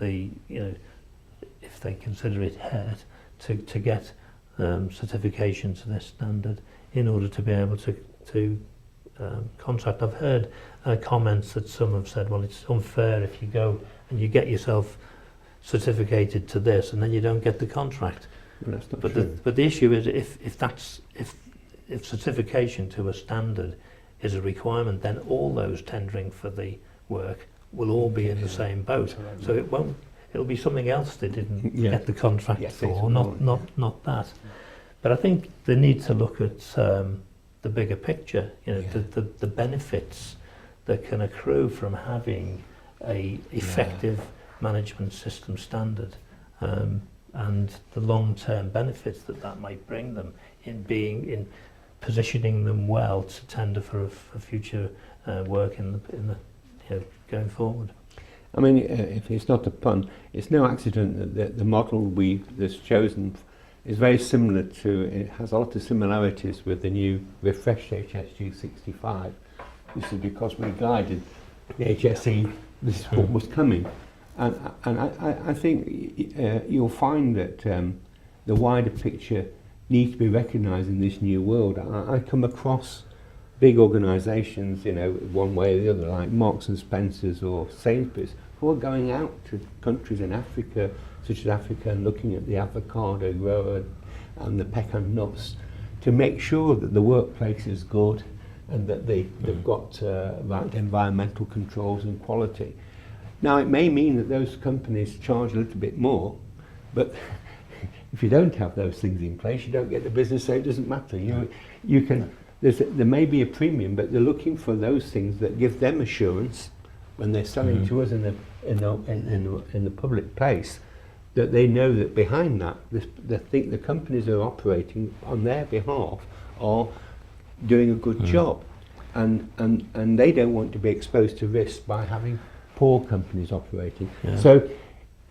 if they consider it hurt, to get certification to this standard in order to be able to contract? I've heard comments that some have said, well, it's unfair if you go and you get yourself certificated to this and then you don't get the contract. Well, that's not but true. the issue is if certification to a standard is a requirement, then all those tendering for the work will all be in the same boat. So it'll be something else they didn't get the contract for, not that. But I think they need to look at the bigger picture, the benefits that can accrue from having a effective management system standard, and the long-term benefits that might bring them in positioning them well to tender for future work in the going forward. I mean, if it's not a pun, it's no accident that the model that's chosen is very similar to, it has a lot of similarities with the new refreshed HSG 65. This is because we guided the HSE, this is what was coming. And I think you'll find that the wider picture needs to be recognised in this new world. I come across big organisations, you know, one way or the other, like Marks and Spencer's or Sainsbury's, who are going out to countries in Africa, such as Africa, and looking at the avocado grower and the pecan nuts to make sure that the workplace is good and that they've got right environmental controls and quality. Now, it may mean that those companies charge a little bit more, but if you don't have those things in place, you don't get the business, so it doesn't matter. You can. There may be a premium, but they're looking for those things that give them assurance when they're selling to us in the public place, that they know that behind that, the companies who are operating on their behalf are doing a good job, and they don't want to be exposed to risk by having poor companies operating. Yeah. So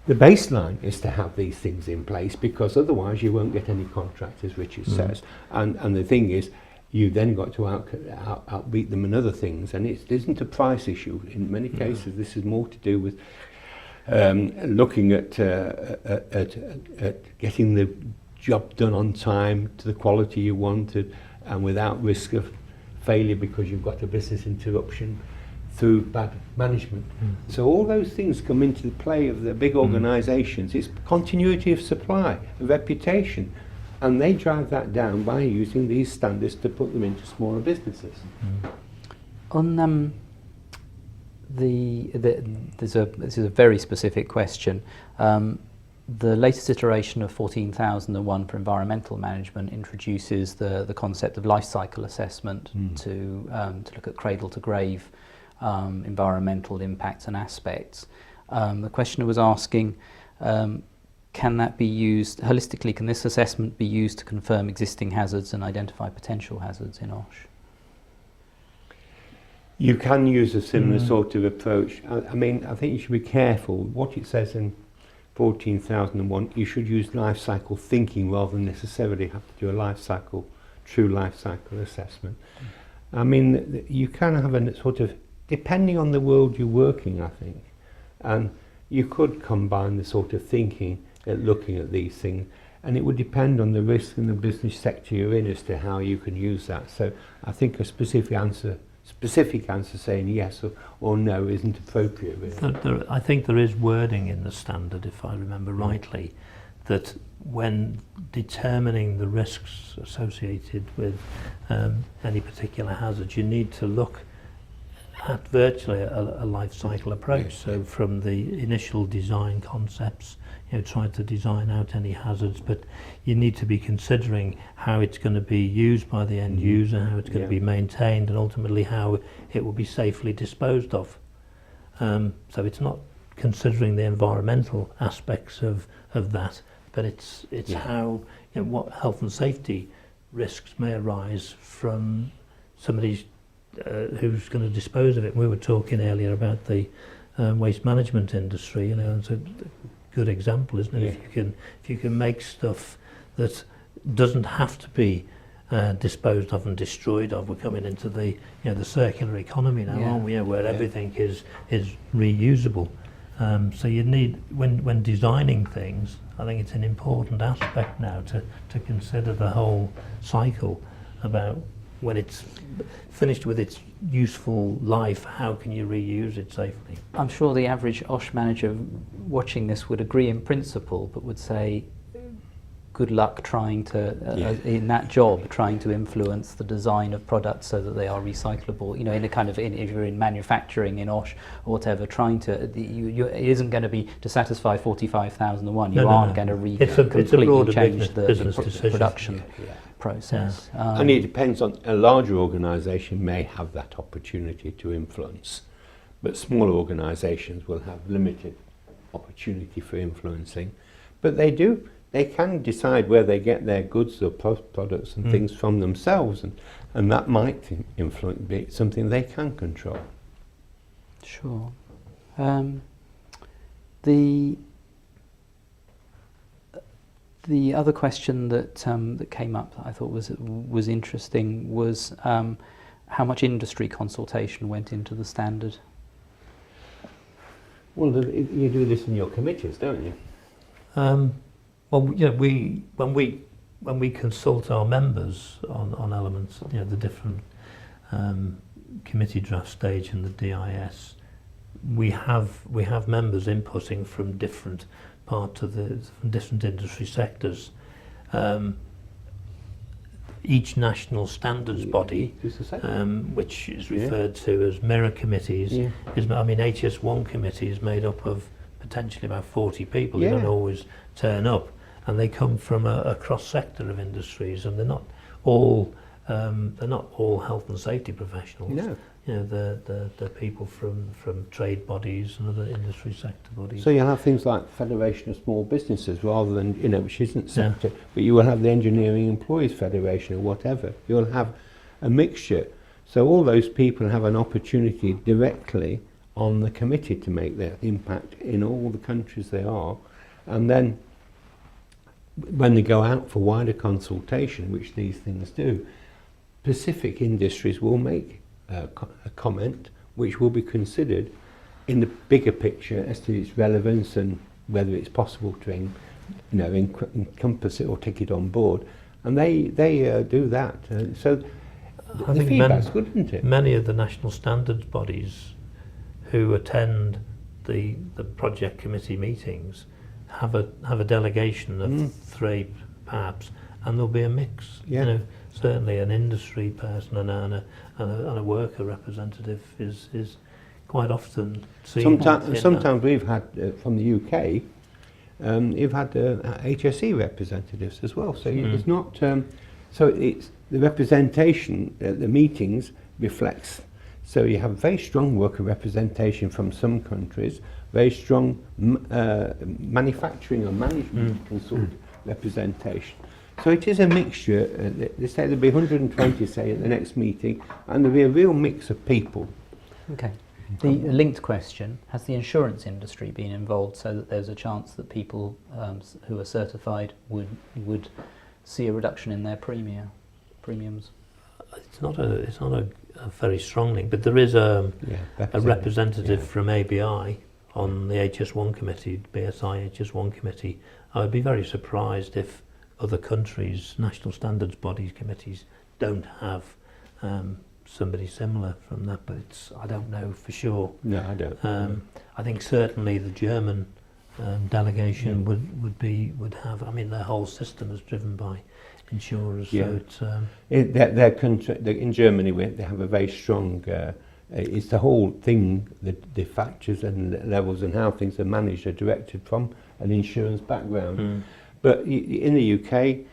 the baseline is to have these things in place, because otherwise you won't get any contracts, as Richard says. And the thing is, you then got to outbeat them in other things, and it isn't a price issue. In many cases, this is more to do with looking at getting the job done on time to the quality you wanted, and without risk of failure because you've got a business interruption through bad management. So all those things come into the play of the big organisations. It's continuity of supply, reputation, and they drive that down by using these standards to put them into smaller businesses. On this is a very specific question. The latest iteration of 14,001 for environmental management introduces the concept of life cycle assessment to look at cradle to grave environmental impacts and aspects. The questioner was asking, can that be used holistically? Can this assessment be used to confirm existing hazards and identify potential hazards in OSH? You can use a similar sort of approach. I mean, I think you should be careful. What it says in 14,001, you should use life cycle thinking rather than necessarily have to do a true life cycle assessment. I mean, you can have a sort of, depending on the world you're working, I think, and you could combine the sort of thinking at looking at these things, and it would depend on the risk in the business sector you're in as to how you can use that. So I think a specific answer saying yes or no isn't appropriate, really. I think there is wording in the standard, if I remember rightly, that when determining the risks associated with any particular hazard, you need to look at virtually a life cycle approach. So from the initial design concepts, trying to design out any hazards, but you need to be considering how it's going to be used by the end user, how it's going to be maintained, and ultimately how it will be safely disposed of. So it's not considering the environmental aspects of that, but it's how, what health and safety risks may arise from somebody who's going to dispose of it. We were talking earlier about the waste management industry, it's a good example, isn't it? If you can make stuff that doesn't have to be disposed of and destroyed of, we're coming into the the circular economy now, aren't we? Where everything is reusable. So you need, when designing things, I think it's an important aspect now to consider the whole cycle about when it's finished with its useful life, how can you reuse it safely? I'm sure the average OSH manager watching this would agree in principle, but would say, good luck trying to, in that job, trying to influence the design of products so that they are recyclable. In a kind of, if you're in manufacturing in OSH or whatever, trying to, it isn't going to be to satisfy 45,001. You aren't going to completely change the production process. And it depends on, a larger organisation may have that opportunity to influence, but smaller organisations will have limited opportunity for influencing. But they can decide where they get their goods or products and things from themselves, and that might be something they can control. Sure. The other question that came up that I thought was interesting was how much industry consultation went into the standard. Well, you do this in your committees, don't you? Well, when we consult our members on elements, the different committee draft stage and the DIS, we have members inputting from different parts of from different industry sectors. Each national standards body, which is referred to as mirror committees, HS1 committee is made up of potentially about 40 people who don't always turn up, and they come from a cross sector of industries, and they're not all health and safety professionals. No. You know, the people from trade bodies and other industry sector bodies. So you'll have things like Federation of Small Businesses rather than, which isn't sector, but you will have the Engineering Employees Federation or whatever. You'll have a mixture. So all those people have an opportunity directly on the committee to make their impact in all the countries they are. And then when they go out for wider consultation, which these things do, specific industries will make a comment which will be considered in the bigger picture as to its relevance and whether it's possible to encompass it or take it on board, and they do that. So I the think feedback's good, isn't it? Many of the national standards bodies who attend the project committee meetings have a delegation of 3 perhaps, and there'll be a mix. Yeah. Certainly an industry person and a worker representative is quite often seen. Sometimes we've had from the UK, you've had HSE representatives as well. So it's not. So it's the representation at the meetings reflects. So you have very strong worker representation from some countries, very strong manufacturing or management consult representation. So it is a mixture. They say there'll be 120, say, at the next meeting, and there'll be a real mix of people. Okay. The linked question, has the insurance industry been involved so that there's a chance that people who are certified would see a reduction in their premiums? It's not a very strong link, but there is a representative from ABI on the HS1 committee, BSI HS1 committee. I would be very surprised if other countries' national standards bodies committees don't have somebody similar from that, but I don't know for sure. No, I don't. I think certainly the German delegation would have. I mean, their whole system is driven by insurers. Yeah. So it's their country in Germany, they have a very strong. It's the whole thing, the factors and levels and how things are managed are directed from an insurance background. But in the UK,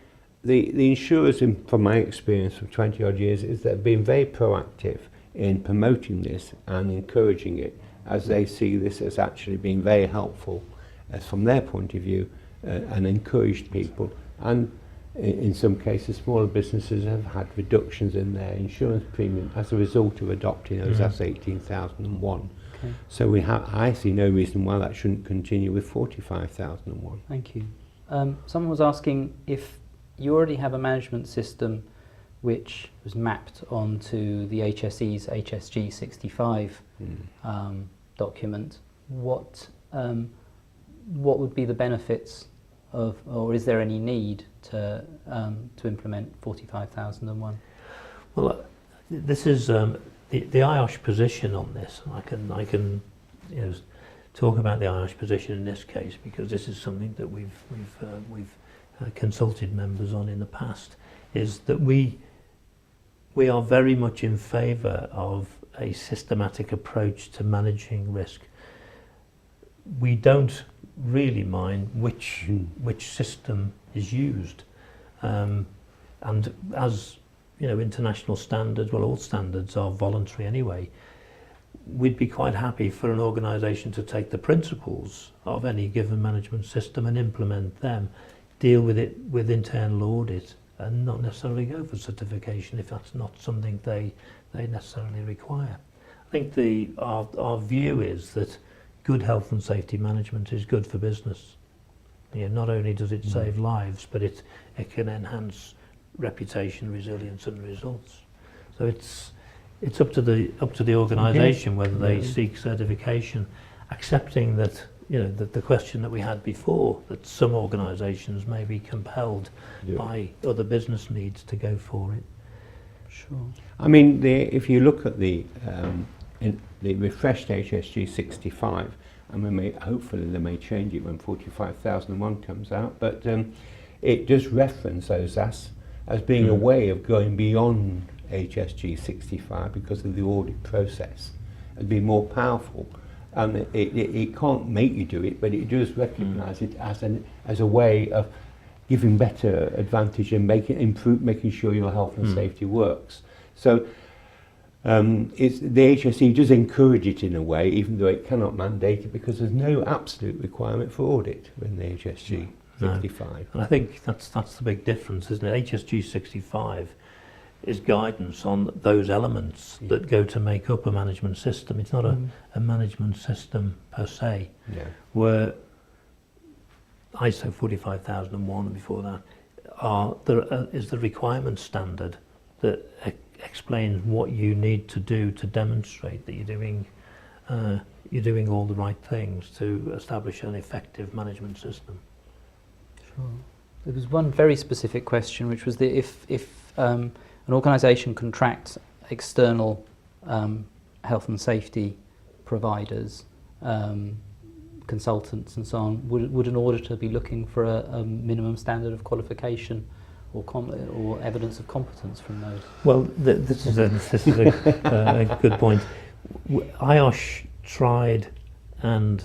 the insurers, from my experience of 20 odd years, is that they've been very proactive in promoting this and encouraging it, as they see this as actually being very helpful as from their point of view, and encouraged people. And in some cases, smaller businesses have had reductions in their insurance premium as a result of adopting those as 18,001. Okay. So I see no reason why that shouldn't continue with 45,001. Thank you. Someone was asking if you already have a management system which was mapped onto the HSE's HSG 65 document, what would be the benefits of, or is there any need to implement 45,001? Well, this is the IOSH position on this. I can talk about the IOSH position in this case, because this is something that we've consulted members on in the past, is that we are very much in favour of a systematic approach to managing risk. We don't really mind which system is used, and as international standards, well, all standards are voluntary anyway. We'd be quite happy for an organisation to take the principles of any given management system and implement them, deal with it with internal audit, and not necessarily go for certification if that's not something they necessarily require. I think our view is that good health and safety management is good for business. Not only does it save lives, but it can enhance reputation, resilience, and results. So it's up to the organisation whether they seek certification, accepting that the question that we had before, that some organisations may be compelled by other business needs to go for it. Sure. I mean, if you look at the refreshed HSG 65, and hopefully they may change it when 45001 comes out, but it does reference OHSAS as being a way of going beyond HSG 65 because of the audit process and be more powerful. And it can't make you do it, but it does recognise it as a way of giving better advantage and making sure your health and safety works. So the HSE does encourage it in a way, even though it cannot mandate it, because there's no absolute requirement for audit in the HSG 65. No. And I think that's the big difference, isn't it? HSG 65 is guidance on those elements that go to make up a management system. It's not a management system per se. Yeah. Where ISO 45001 and before that is the requirement standard that explains what you need to do to demonstrate that you're doing all the right things to establish an effective management system. Sure. There was one very specific question, which was that if an organisation contracts external health and safety providers, consultants and so on, would an auditor be looking for a minimum standard of qualification or evidence of competence from those? Well, this is a good point. IOSH tried and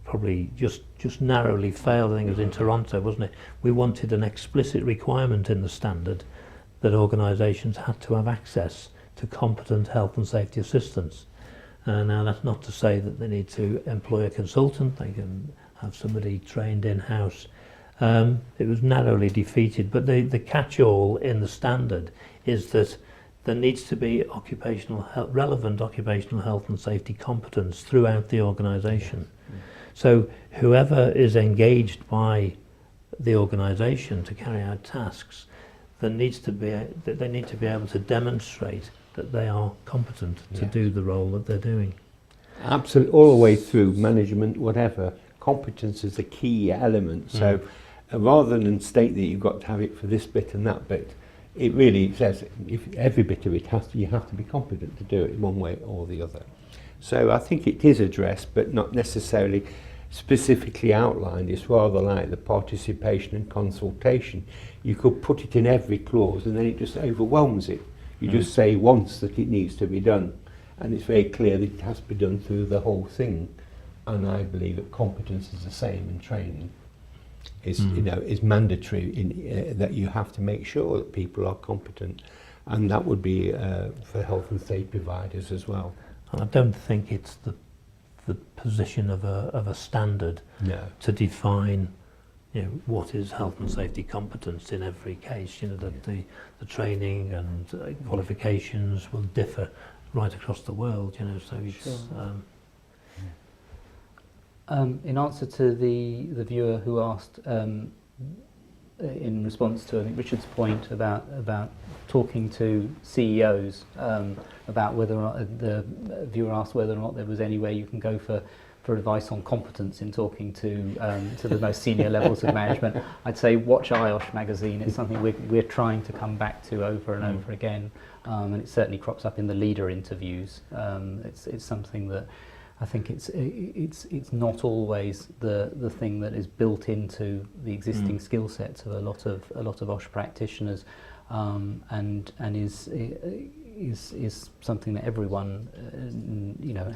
probably just narrowly failed. I think it was in Toronto, wasn't it? We wanted an explicit requirement in the standard that organisations had to have access to competent health and safety assistance. Now that's not to say that they need to employ a consultant, they can have somebody trained in-house. It was narrowly defeated, but the catch-all in the standard is that there needs to be relevant occupational health and safety competence throughout the organisation. So whoever is engaged by the organisation to carry out tasks, they need to be able to demonstrate that they are competent to do the role that they're doing. Absolutely, all the way through management, whatever. Competence is a key element. So rather than state that you've got to have it for this bit and that bit, it really says if every bit of it you have to be competent to do it one way or the other. So I think it is addressed, but not necessarily specifically outlined. It's rather like the participation and consultation. You could put it in every clause and then it just overwhelms it. You just say once that it needs to be done, and it's very clear that it has to be done through the whole thing. And I believe that competence is the same in training. Is mandatory in that you have to make sure that people are competent, and that would be for health and safety providers as well. And I don't think it's the position of a standard to define what is health and safety competence in every case. That the training and qualifications will differ right across the world. So it's. Sure. In answer to the viewer who asked, in response to I think Richard's point about talking to CEOs about whether or not the viewer asked whether or not there was any way you can go for advice on competence in talking to the most senior levels of management, I'd say watch IOSH Magazine. It's something we're trying to come back to over and over again, and it certainly crops up in the leader interviews. It's something that I think it's not always the thing that is built into the existing skill sets of a lot of OSH practitioners, and is something that everyone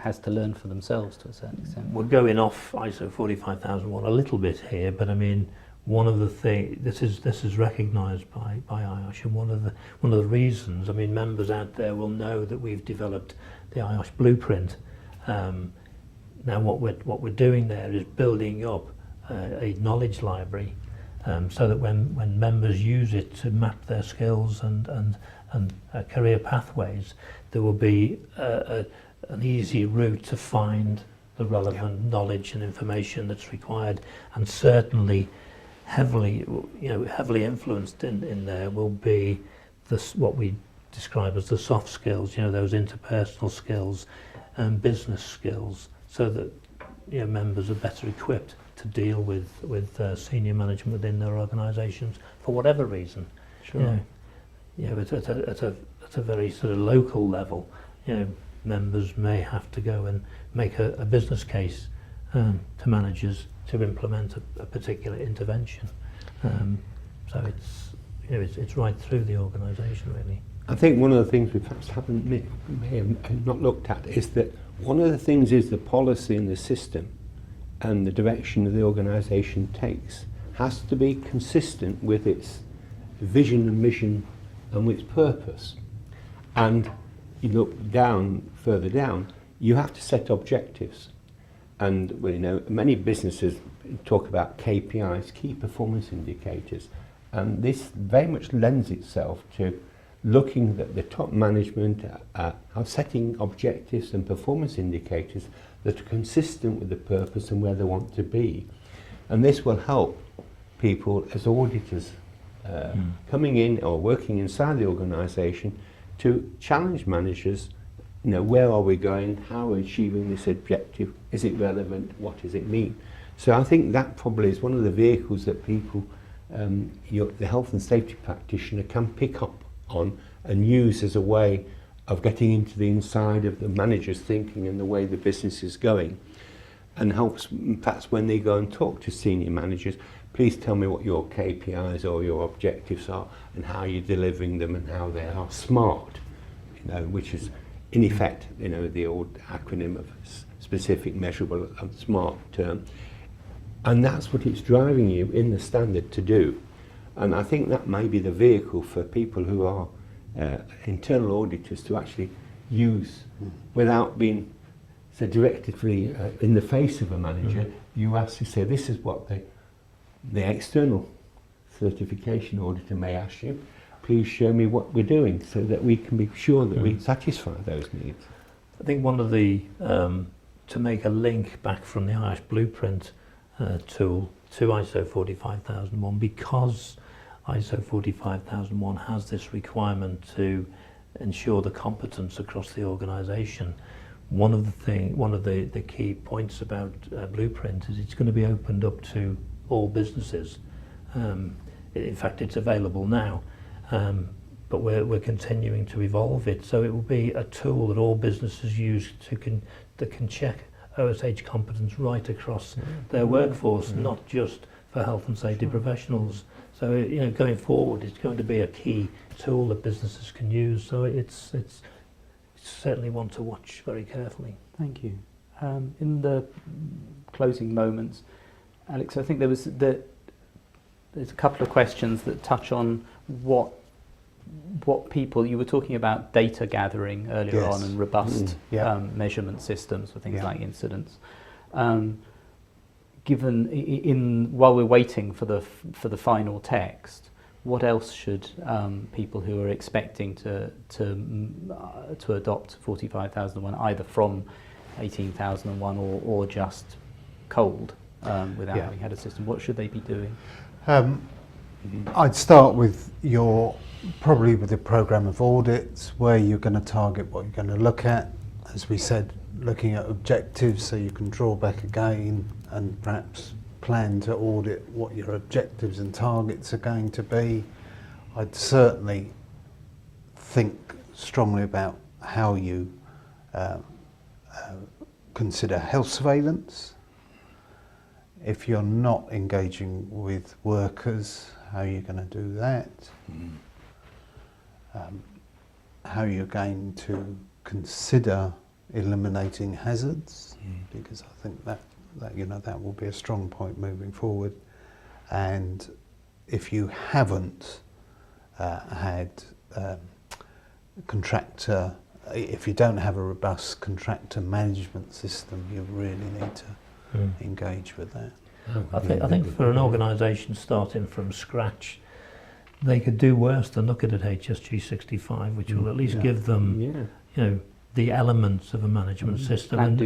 has to learn for themselves to a certain extent. We're going off ISO 45001 a little bit here, but I mean one of the things this is recognised by IOSH, and one of the reasons, I mean, members out there will know that we've developed the IOSH blueprint. Now what we're doing there is building up a knowledge library, so that when members use it to map their skills and career pathways, there will be an easy route to find the relevant knowledge and information that's required, and certainly heavily influenced in there will be what we describe as the soft skills, those interpersonal skills and business skills, so that members are better equipped to deal with senior management within their organisations for whatever reason. Sure. you know, at a very sort of local level, you know, members may have to go and make a business case to managers to implement a particular intervention. So it's, you know, it's right through the organisation really. I think one of the things we perhaps may have not looked at is that one of the things is the policy and the system and the direction that the organisation takes has to be consistent with its vision and mission and with its purpose. And you look down, further down, you have to set objectives. And well, you know, many businesses talk about KPIs, key performance indicators, and this very much lends itself to looking at the top management are setting objectives and performance indicators that are consistent with the purpose and where they want to be. And this will help people as auditors coming in or working inside the organisation to challenge managers. You know, where are we going? How are we achieving this objective? Is it relevant? What does it mean? So I think that probably is one of the vehicles that people, the health and safety practitioner can pick up on and use as a way of getting into the inside of the manager's thinking and the way the business is going, and helps perhaps when they go and talk to senior managers, please tell me what your KPIs or your objectives are and how you're delivering them and how they are SMART, you know, which is in effect, you know, the old acronym of specific, measurable and SMART term. And that's what it's driving you in the standard to do. And I think that may be the vehicle for people who are internal auditors to actually use without being so directly in the face of a manager. You actually say, this is what the external certification auditor may ask you. Please show me what we're doing so that we can be sure that we satisfy those needs. I think one of the, to make a link back from the IOSH Blueprint tool to ISO 45001, because ISO 45001 has this requirement to ensure the competence across the organisation. One of the key points about Blueprint is it's going to be opened up to all businesses. In fact, it's available now, but we're continuing to evolve it. So it will be a tool that all businesses use that can check OSH competence right across their workforce, not just for health and safety professionals. So, you know, going forward, it's going to be a key tool that businesses can use. So it's certainly one to watch very carefully. Thank you. In the closing moments, Alex, I think there's a couple of questions that touch on what people, you were talking about data gathering earlier on and robust measurement systems for things like incidents. Given while we're waiting for the final text, what else should people who are expecting to adopt 45001 either from 18001 or just cold without having had a system, what should they be doing? I'd start with probably with the programme of audits, where you're going to target what you're going to look at. As we said, looking at objectives, so you can draw back again and perhaps plan to audit what your objectives and targets are going to be. I'd certainly think strongly about how you consider health surveillance. If you're not engaging with workers, how are you going to do that? How you're going to consider eliminating hazards, because I think that will be a strong point moving forward. And if you haven't had if you don't have a robust contractor management system, you really need to engage with that. I think for an organisation starting from scratch, they could do worse than look at it HSG 65, which will at least give them, you know, the elements of a management system and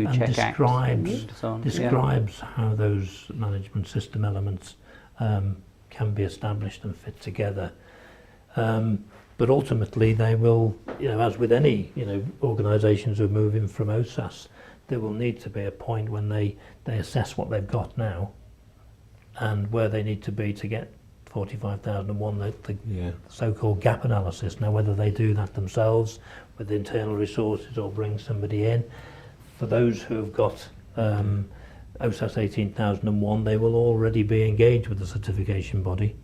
describes how those management system elements can be established and fit together. But ultimately, they will, you know, as with any, you know, organisations who are moving from OHSAS, there will need to be a point when they assess what they've got now and where they need to be to get 45,001, the Yeah. so-called gap analysis. Now, whether they do that themselves with internal resources or bring somebody in, for those who have got OHSAS 18001, they will already be engaged with the certification body,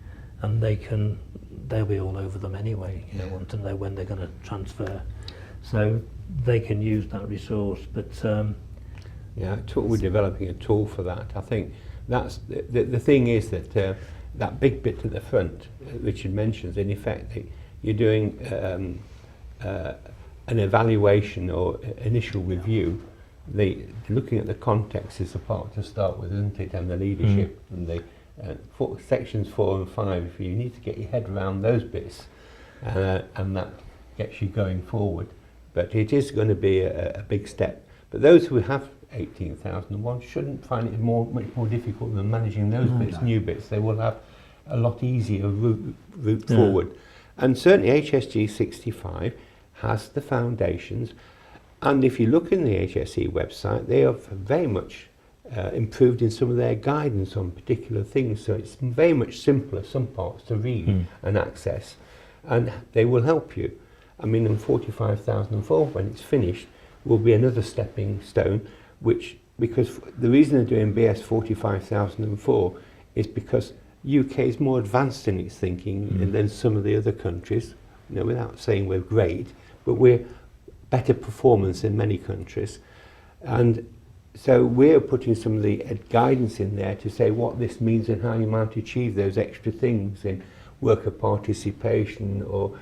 and they'll be all over them anyway, want to know when they're going to transfer. So they can use that resource, but we're developing a tool for that. I think that's the thing is that that big bit at the front, Richard mentions, in effect, you're doing an evaluation or initial review. Looking at the context is the part to start with, isn't it? And the leadership and the sections 4 and 5. You need to get your head around those bits, and that gets you going forward. But it is going to be a big step. But those who have 18,001 shouldn't find it much more difficult than managing those bits, new bits. They will have a lot easier route forward. And certainly HSG 65 has the foundations. And if you look in the HSE website, they have very much improved in some of their guidance on particular things. So it's very much simpler, some parts, to read and access. And they will help you. I mean, in 45,004, when it's finished, will be another stepping stone, because the reason they're doing BS 45,004 is because UK is more advanced in its thinking than some of the other countries, without saying we're great, but we're better performance in many countries. And so we're putting some of the guidance in there to say what this means and how you might achieve those extra things in worker participation or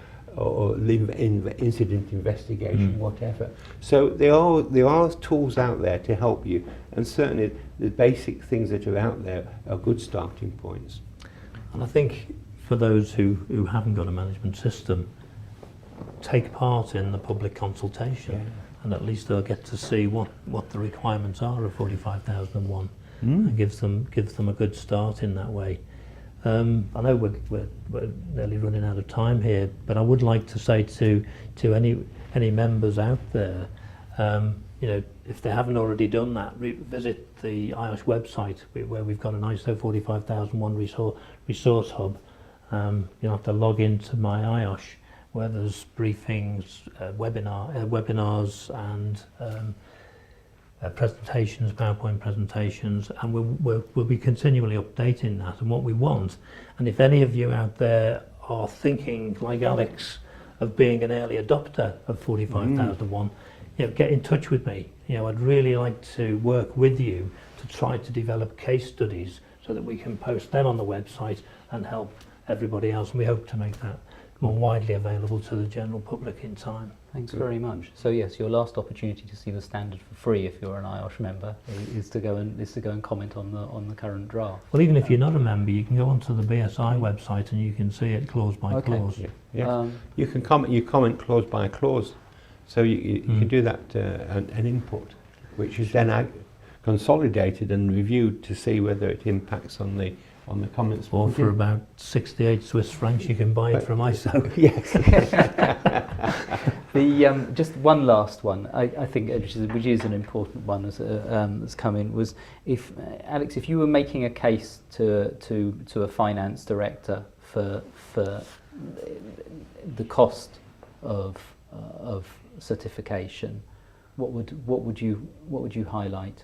incident investigation, whatever. So there are tools out there to help you, and certainly the basic things that are out there are good starting points. And I think for those who haven't got a management system, take part in the public consultation, and at least they'll get to see what the requirements are of 45,001, and gives them a good start in that way. I know we're nearly running out of time here, but I would like to say to any members out there, if they haven't already done that, visit the IOSH website where we've got an ISO 45001 resource hub. You'll have to log into my IOSH, where there's briefings, webinars, and presentations, PowerPoint presentations, and we'll be continually updating that and what we want. And if any of you out there are thinking, like Alex, of being an early adopter of 45,001, get in touch with me. I'd really like to work with you to try to develop case studies so that we can post them on the website and help everybody else. And we hope to make that more widely available to the general public in time. Thanks very much. So yes, your last opportunity to see the standard for free, if you're an IOSH member, is to go and comment on the current draft. Well, even if you're not a member, you can go onto the BSI website and you can see it clause by clause. Yeah. You can comment clause by clause, so you can do that an input, which is then consolidated and reviewed to see whether it impacts on the comments. Or for about 68 Swiss francs, you can buy it from ISO. Yes. Just one last one, I think, which is an important one that's come in, was Alex, if you were making a case to a finance director for the cost of certification, what would you highlight?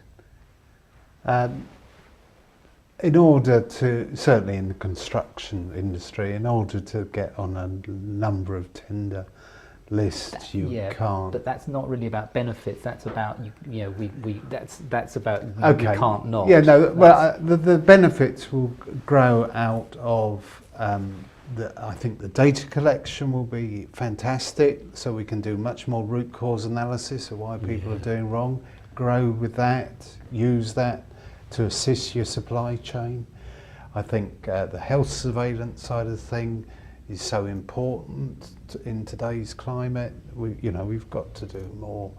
In order to, certainly in the construction industry, in order to get on a number of tender lists, you can't. But that's not really about benefits. That's about that's about okay. You can't not. Yeah, no. Well, the benefits will grow out of. I think the data collection will be fantastic, so we can do much more root cause analysis of why people are doing wrong. Grow with that. Use that to assist your supply chain. I think the health surveillance side of the thing is so important in today's climate. We've got to do more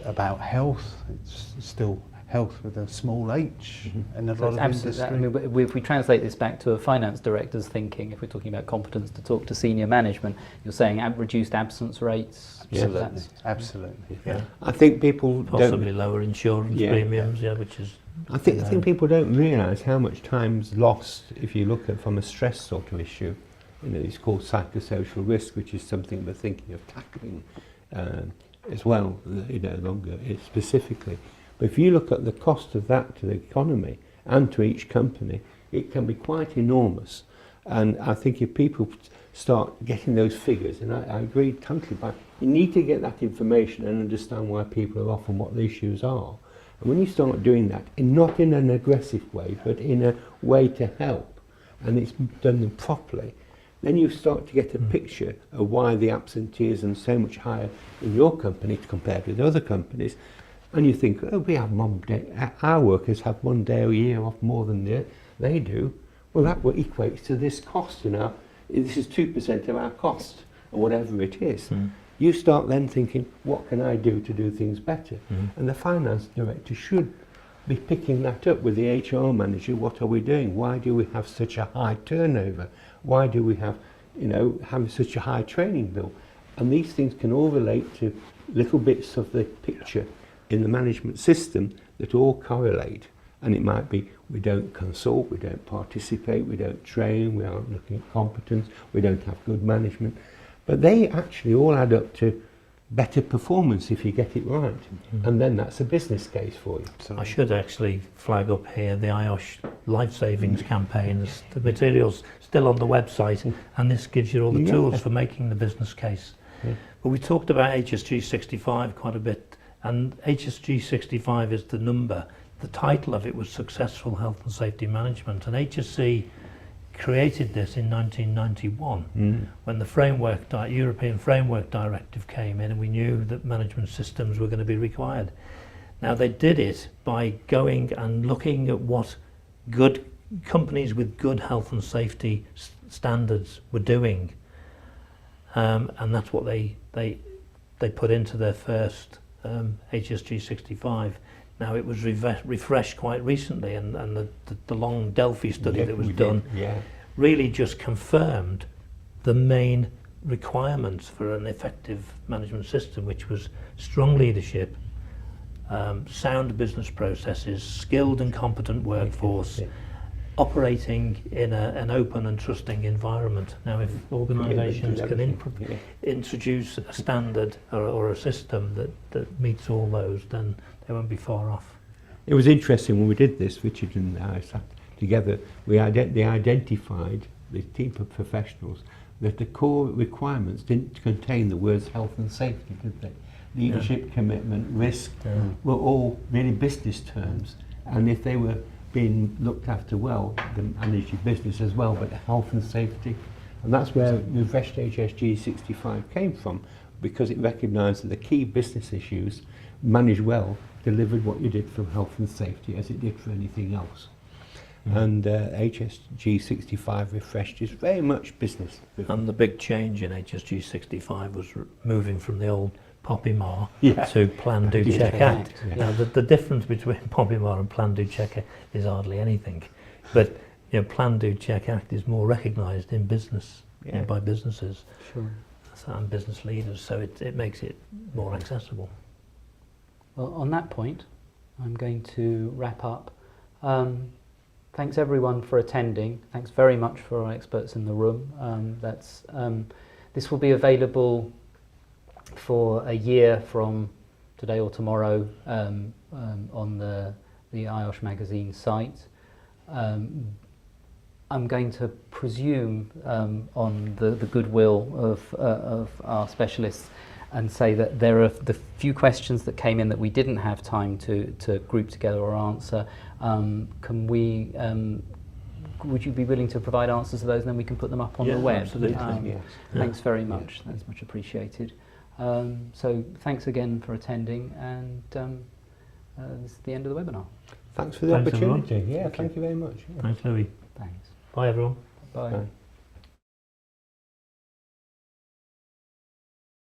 about health. It's still health with a small h in a So lot it's of absolutely, industry. I mean, if we translate this back to a finance director's thinking, if we're talking about competence to talk to senior management, you're saying reduced absence rates. Absolutely, That's- absolutely. Yeah. I think people Possibly don't. lower insurance Yeah. premiums, which is... I think people don't realise how much time's lost if you look at from a stress sort of issue. You know, it's called psychosocial risk, which is something we're thinking of tackling as well. You know, longer specifically. But if you look at the cost of that to the economy and to each company, it can be quite enormous. And I think if people start getting those figures, and I agree totally, but you need to get that information and understand why people are off and what the issues are. And when you start doing that, not in an aggressive way, but in a way to help, and it's done properly, then you start to get a picture of why the absenteeism is so much higher in your company compared with other companies. And you think, oh, we have one day, our workers have 1 day a year off more than they do. Well, that equates to this cost, you know. This is 2% of our cost, or whatever it is. You start then thinking, what can I do to do things better? And the finance director should be picking that up with the HR manager. What are we doing? Why do we have such a high turnover? Why do we have, have such a high training bill? And these things can all relate to little bits of the picture in the management system that all correlate. And it might be we don't consult, we don't participate, we don't train, we aren't looking at competence, we don't have good management. But they actually all add up to better performance if you get it right. And then that's a business case for you. So I should actually flag up here the IOSH Life Savings campaign. The material's still on the website, and this gives you all the tools for making the business case. But we talked about HSG 65 quite a bit, and HSG 65 is the number. The title of it was Successful Health and Safety Management, and HSC created this in 1991 when the European Framework Directive came in, and we knew that management systems were going to be required. Now, they did it by going and looking at what good companies with good health and safety standards were doing, and that's what they put into their first HSG 65. Now, it was refreshed quite recently, and the long Delphi study that was done really just confirmed the main requirements for an effective management system, which was strong leadership, sound business processes, skilled and competent workforce, operating in an open and trusting environment. Now, if organisations can introduce a standard or a system that meets all those, then they won't be far off. It was interesting when we did this, Richard and I sat together, they identified, the team of professionals, that the core requirements didn't contain the words health and safety, did they? Leadership, commitment, risk were all really business terms, and if they were being looked after well, they managed your business as well, but health and safety. And that's where the refreshed HSG 65 came from, because it recognised that the key business issues, managed well, delivered what you did for health and safety as it did for anything else. And HSG 65 refreshed is very much business. And the big change in HSG 65 was moving from the old POPIMAR to Plan, Do, Check, Act. Now, the difference between POPIMAR and Plan, Do, Check is hardly anything. But Plan, Do, Check, Act is more recognised in business by businesses and business leaders, so it makes it more accessible. Well, on that point, I'm going to wrap up. Thanks everyone for attending. Thanks very much for our experts in the room. This will be available for a year from today or tomorrow on the IOSH Magazine site. I'm going to presume on the goodwill of our specialists and say that there are the few questions that came in that we didn't have time to group together or answer. Would you be willing to provide answers to those, and then we can put them up on the web? Absolutely. Thanks very much. That's much appreciated. So thanks again for attending, and this is the end of the webinar. Thanks for the opportunity. Thank you very much. Thanks, Louis. Thanks. Bye, everyone. Bye. Bye.